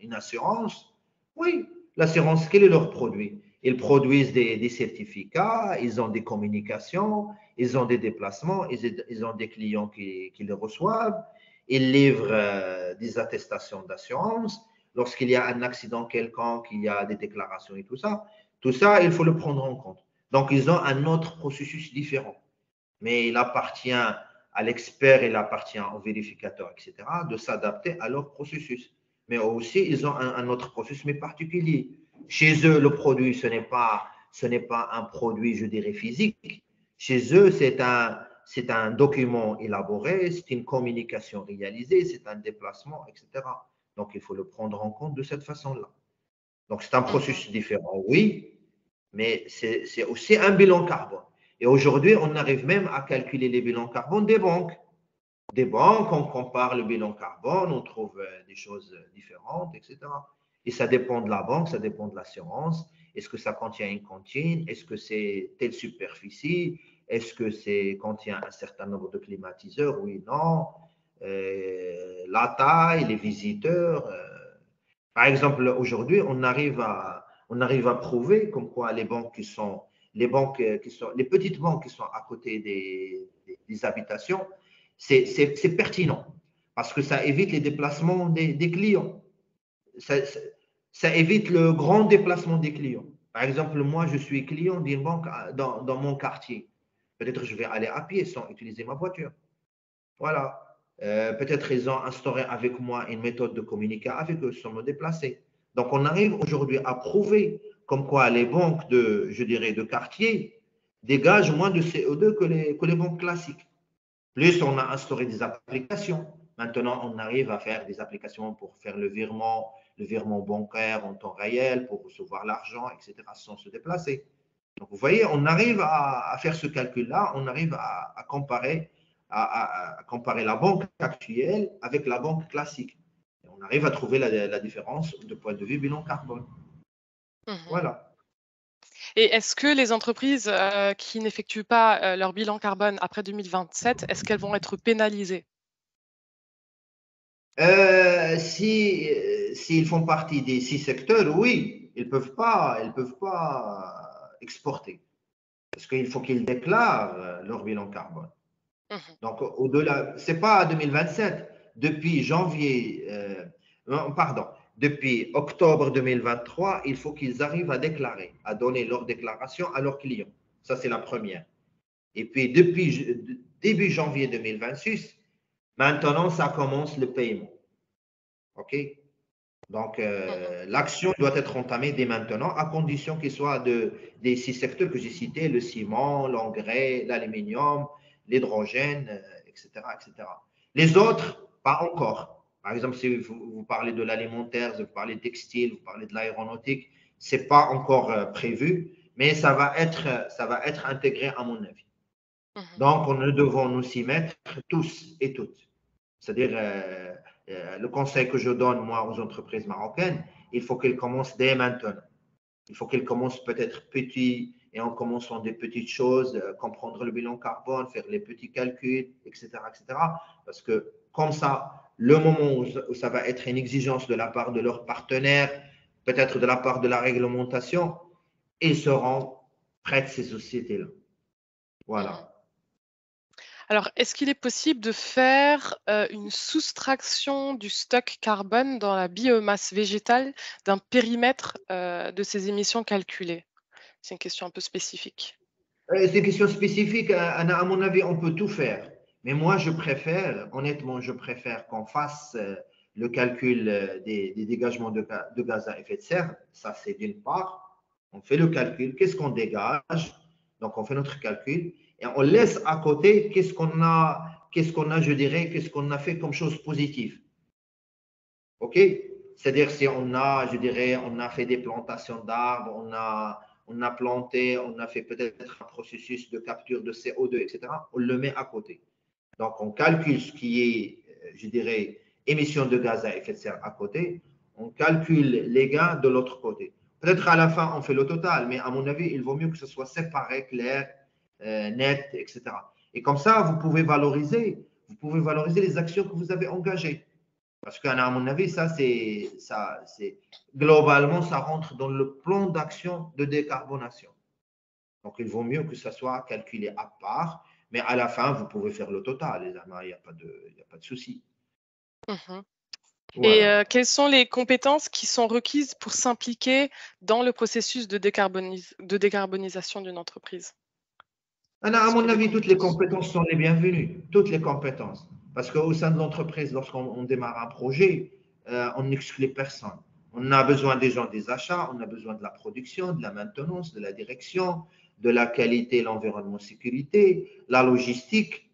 une assurance. Oui, l'assurance, quel est leur produit? Ils produisent des certificats, ils ont des communications, ils ont des déplacements, ils ont des clients qui les reçoivent, ils livrent des attestations d'assurance. Lorsqu'il y a un accident quelconque, il y a des déclarations et tout ça. Tout ça, il faut le prendre en compte. Donc, ils ont un autre processus différent. Mais il appartient à l'expert, il appartient au vérificateur, etc., de s'adapter à leur processus. Mais aussi, ils ont un autre processus, mais particulier. Chez eux, le produit, ce n'est pas un produit, je dirais, physique. Chez eux, c'est un document élaboré, c'est une communication réalisée, c'est un déplacement, etc. Donc, il faut le prendre en compte de cette façon-là. Donc, c'est un Mmh. processus différent, oui, mais c'est aussi un bilan carbone. Et aujourd'hui, on arrive même à calculer les bilans carbone des banques. Des banques, on compare le bilan carbone, on trouve des choses différentes, etc. Et ça dépend de la banque, ça dépend de l'assurance. Est-ce que ça contient une cantine? Est-ce que c'est telle superficie? Est-ce que c'est contient un certain nombre de climatiseurs? Oui, non. La taille, les visiteurs. Par exemple, aujourd'hui, on arrive à prouver comme quoi les petites banques qui sont à côté des habitations, c'est pertinent parce que ça évite les déplacements des clients. Ça, ça, ça évite le grand déplacement des clients. Par exemple, moi, je suis client d'une banque dans mon quartier. Peut-être je vais aller à pied sans utiliser ma voiture. Voilà. Peut-être ils ont instauré avec moi une méthode de communiquer avec eux sans me déplacer. Donc, on arrive aujourd'hui à prouver comme quoi les banques je dirais, de quartier dégagent moins de CO2 que les banques classiques. Plus on a instauré des applications. Maintenant, on arrive à faire des applications pour faire le virement bancaire en temps réel, pour recevoir l'argent, etc., sans se déplacer. Donc, vous voyez, on arrive à faire ce calcul-là, on arrive à comparer la banque actuelle avec la banque classique. Et on arrive à trouver la différence de point de vue bilan carbone. Mmh. Voilà. Et est-ce que les entreprises, qui n'effectuent pas, leur bilan carbone après 2027, est-ce qu'elles vont être pénalisées? S'ils font partie des 6 secteurs, oui, ils peuvent pas exporter parce qu'il faut qu'ils déclarent leur bilan carbone. Mmh. Donc, au-delà, c'est pas à 2027. Depuis janvier, pardon, depuis octobre 2023, il faut qu'ils arrivent à déclarer, à donner leur déclaration à leurs clients. Ça, c'est la première. Et puis, depuis début janvier 2026, maintenant, ça commence le paiement. OK? Donc, Mmh. l'action doit être entamée dès maintenant, à condition qu'il soit des 6 secteurs que j'ai cités, le ciment, l'engrais, l'aluminium, l'hydrogène, etc., etc. Les Mmh. autres, pas encore. Par exemple, si vous parlez de l'alimentaire, si vous parlez de textile, vous parlez de l'aéronautique, ce n'est pas encore prévu, mais ça va être intégré à mon avis. Mmh. Donc, nous devons nous y mettre tous et toutes. C'est-à-dire, le conseil que je donne, moi, aux entreprises marocaines, il faut qu'elles commencent dès maintenant. Il faut qu'elles commencent peut-être petit et en commençant des petites choses, comprendre le bilan carbone, faire les petits calculs, etc., etc. Parce que comme ça, le moment où ça va être une exigence de la part de leurs partenaires, peut-être de la part de la réglementation, ils seront près de ces sociétés-là. Mhm. Voilà. Alors, est-ce qu'il est possible de faire une soustraction du stock carbone dans la biomasse végétale d'un périmètre de ces émissions calculées? C'est une question un peu spécifique. C'est une question spécifique. À mon avis, on peut tout faire. Mais moi, je préfère, honnêtement, je préfère qu'on fasse le calcul des dégagements de gaz à effet de serre. Ça, c'est d'une part. On fait le calcul. Qu'est-ce qu'on dégage? Donc, on fait notre calcul et on laisse à côté je dirais, qu'est-ce qu'on a fait comme chose positive. OK? C'est-à-dire si on a, je dirais, on a fait des plantations d'arbres, on a planté, on a fait peut-être un processus de capture de CO2, etc., on le met à côté. Donc, on calcule ce qui est, je dirais, émission de gaz à effet de serre à côté, on calcule les gains de l'autre côté. Peut-être à la fin, on fait le total, mais à mon avis, il vaut mieux que ce soit séparé, clair, net, etc. Et comme ça, vous pouvez valoriser les actions que vous avez engagées. Parce qu'à mon avis, globalement, ça rentre dans le plan d'action de décarbonation. Donc, il vaut mieux que ça soit calculé à part, mais à la fin, vous pouvez faire le total, les amis, il n'y a pas de souci. Mhm. Et Voilà. quelles sont les compétences qui sont requises pour s'impliquer dans le processus de décarbonisation d'une entreprise? À Est-ce qu'il mon y a des avis, toutes les compétences? compétences sont les bienvenues, toutes les compétences. Parce qu'au sein de l'entreprise, lorsqu'on démarre un projet, on n'exclut personne. On a besoin des gens des achats, on a besoin de la production, de la maintenance, de la direction, de la qualité, l'environnement, sécurité, la logistique.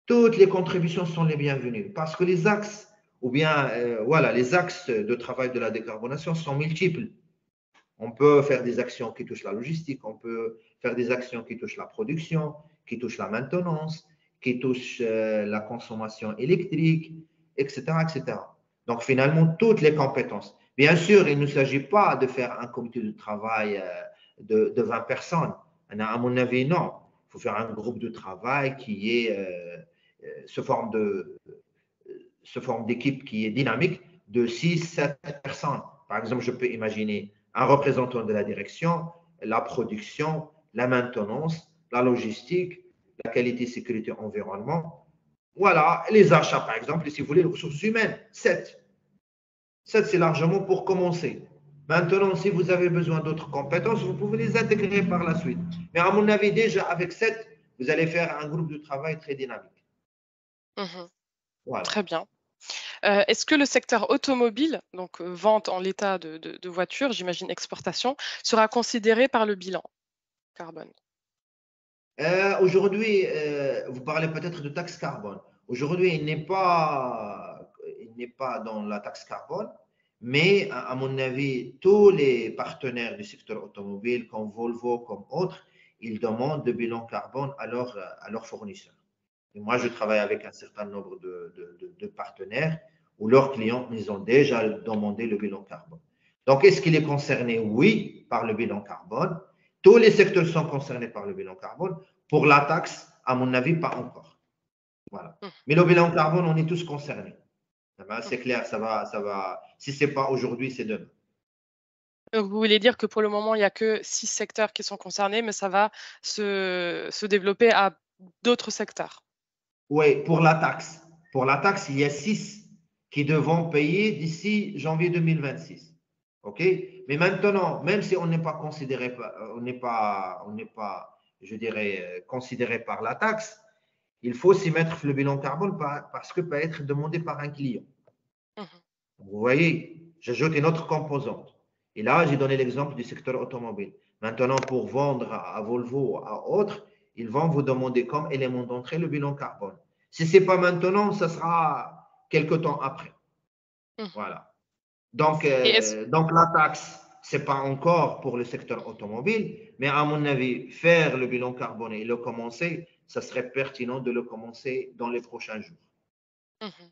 Toutes les contributions sont les bienvenues parce que les axes, ou bien voilà, les axes de travail de la décarbonation sont multiples. On peut faire des actions qui touchent la logistique, on peut faire des actions qui touchent la production, qui touchent la maintenance, qui touchent la consommation électrique, etc., etc. Donc finalement, toutes les compétences. Bien sûr, il ne s'agit pas de faire un comité de travail de 20 personnes. À mon avis, non. Il faut faire un groupe de travail qui est se forme d'équipe qui est dynamique de 6, 7 personnes. Par exemple, je peux imaginer un représentant de la direction, la production, la maintenance, la logistique, la qualité, sécurité, environnement. Voilà, les achats, par exemple, et si vous voulez, les ressources humaines, 7. 7, c'est largement pour commencer. Maintenant, si vous avez besoin d'autres compétences, vous pouvez les intégrer par la suite. Mais à mon avis, déjà avec 7, vous allez faire un groupe de travail très dynamique. Mhm. Voilà. Très bien. Est-ce que le secteur automobile, donc vente en l'état de voiture, j'imagine exportation, sera considéré par le bilan carbone? Aujourd'hui, vous parlez peut-être de taxe carbone. Aujourd'hui, il n'est pas dans la taxe carbone, mais à mon avis, tous les partenaires du secteur automobile, comme Volvo, comme autres, ils demandent le bilan carbone à leurs fournisseurs. Et moi, je Mhm. travaille avec un certain nombre de partenaires où leurs clients, ils ont déjà demandé le bilan carbone. Donc, est-ce qu'il est concerné? Oui, par le bilan carbone. Tous les secteurs sont concernés par le bilan carbone. Pour la taxe, à mon avis, pas encore. Voilà. Mhm. Mais le bilan carbone, on est tous concernés. C'est Mhm. clair, ça va. Si ce n'est pas aujourd'hui, c'est demain. Donc, vous voulez dire que pour le moment, il n'y a que 6 secteurs qui sont concernés, mais ça va se développer à d'autres secteurs? Oui, pour la taxe. Pour la taxe, il y a 6 qui devront payer d'ici janvier 2026. OK? Mais maintenant, même si on n'est pas considéré, on n'est pas, je dirais, considéré par la taxe, il faut s'y mettre le bilan carbone parce que peut être demandé par un client. Mhm. Vous voyez, j'ajoute une autre composante. Et là, j'ai donné l'exemple du secteur automobile. Maintenant, pour vendre à Volvo, à autres, ils vont vous demander comme élément d'entrée le bilan carbone. Si ce n'est pas maintenant, ce sera quelque temps après. Mhm. Voilà. Et est-ce Donc la taxe, ce n'est pas encore pour le secteur automobile, mais à mon avis, faire le bilan carbone et le commencer, ça serait pertinent de le commencer dans les prochains jours. Mhm.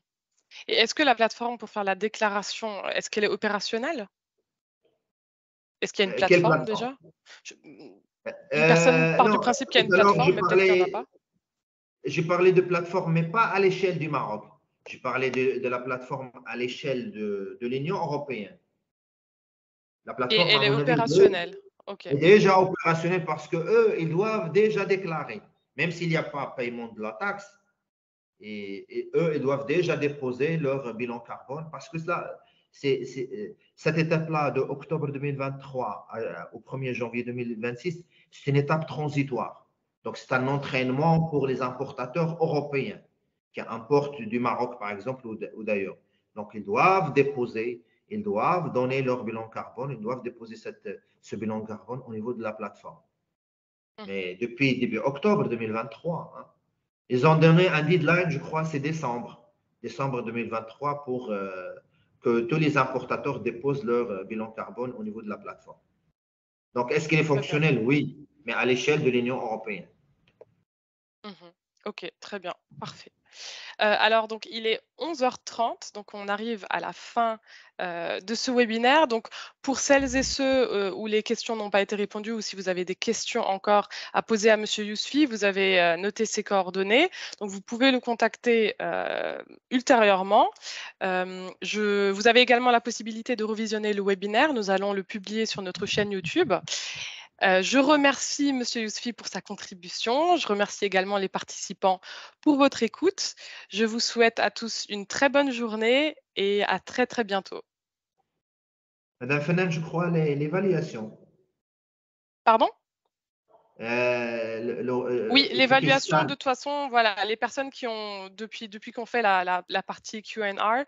Et est-ce que la plateforme pour faire la déclaration, est-ce qu'elle est opérationnelle? Est-ce qu'il y a une Quelle plateforme plateforme? déjà? Je Une personne part du Non, principe qu'il y a tout une à l'heure, plateforme, mais peut-être qu'il n'y en a pas. j'ai parlé de plateforme, mais pas à l'échelle du Maroc. J'ai parlé de la plateforme à l'échelle de l'Union européenne. La Et plateforme, à elle est mon avis, opérationnelle. OK. est déjà opérationnelle parce que eux, ils doivent déjà déclarer, même s'il n'y a pas paiement de la taxe, et eux, ils doivent déjà déposer leur bilan carbone parce que cela, cette étape-là de octobre 2023 au 1er janvier 2026, c'est une étape transitoire. Donc, c'est un entraînement pour les importateurs européens qui importent du Maroc, par exemple, ou d'ailleurs. Donc, ils doivent déposer, ils doivent donner leur bilan carbone, ils doivent déposer ce bilan carbone au niveau de la plateforme. Mhm. Mais depuis début octobre 2023, hein, ils ont donné un deadline, je crois, c'est décembre 2023, pour que tous les importateurs déposent leur bilan carbone au niveau de la plateforme. Donc, est-ce qu'il est Très bien. fonctionnel? Oui, mais à l'échelle de l'Union européenne. Mhm. OK, très bien, parfait. Alors donc il est 11h30, donc on arrive à la fin, de ce webinaire. Donc pour celles et ceux, où les questions n'ont pas été répondues ou si vous avez des questions encore à poser à monsieur Yousfi, vous avez, noté ses coordonnées. Donc vous pouvez le contacter, ultérieurement. Vous avez également la possibilité de revisionner le webinaire. Nous allons le publier sur notre chaîne YouTube. Je remercie Monsieur Yousfi pour sa contribution. Je remercie également les participants pour votre écoute. Je vous souhaite à tous une très bonne journée et à très très bientôt. Madame Fenan, je crois l'évaluation. Pardon? Oui, Il faut qu'il l'évaluation, de scanne. toute façon, voilà, les personnes qui ont, depuis qu'on fait la partie Q&R,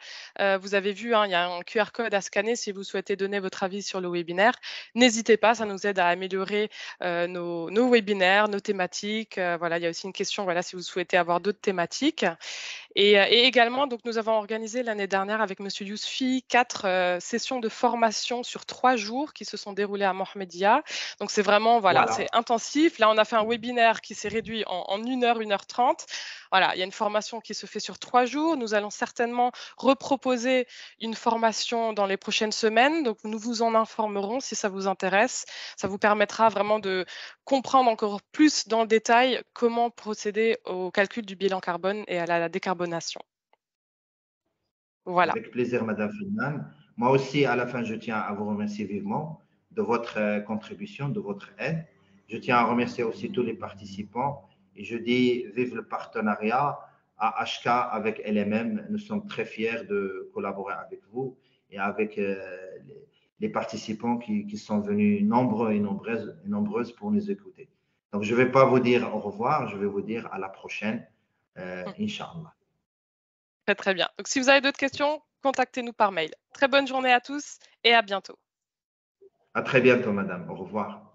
vous avez vu, hein, il y a un QR code à scanner si vous souhaitez donner votre avis sur le webinaire. N'hésitez pas, ça nous aide à améliorer nos webinaires, nos thématiques. Voilà, il y a aussi une question, voilà, si vous souhaitez avoir d'autres thématiques. Et également, donc, nous avons organisé l'année dernière avec Monsieur Yousfi 4 sessions de formation sur 3 jours qui se sont déroulées à Mohamedia. Donc, c'est vraiment, voilà, c'est Voilà. intensif. Là, on a fait un webinaire qui s'est réduit en 1 heure 30. Voilà, il y a une formation qui se fait sur 3 jours. Nous allons certainement reproposer une formation dans les prochaines semaines. Donc, nous vous en informerons si ça vous intéresse. Ça vous permettra vraiment de comprendre encore plus dans le détail comment procéder au calcul du bilan carbone et à la décarbonation. Voilà. Avec plaisir, Madame Fenan. Moi aussi, à la fin, je tiens à vous remercier vivement de votre contribution, de votre aide. Je tiens à remercier aussi tous les participants et je dis vive le partenariat à HK avec LMM. Nous sommes très fiers de collaborer avec vous et avec les participants qui sont venus nombreux et nombreuses pour nous écouter. Donc, je ne vais pas vous dire au revoir, je vais vous dire à la prochaine, Inch'Allah. Très, très bien. Donc, si vous avez d'autres questions, contactez-nous par mail. Très bonne journée à tous et à bientôt. À très bientôt, Madame. Au revoir.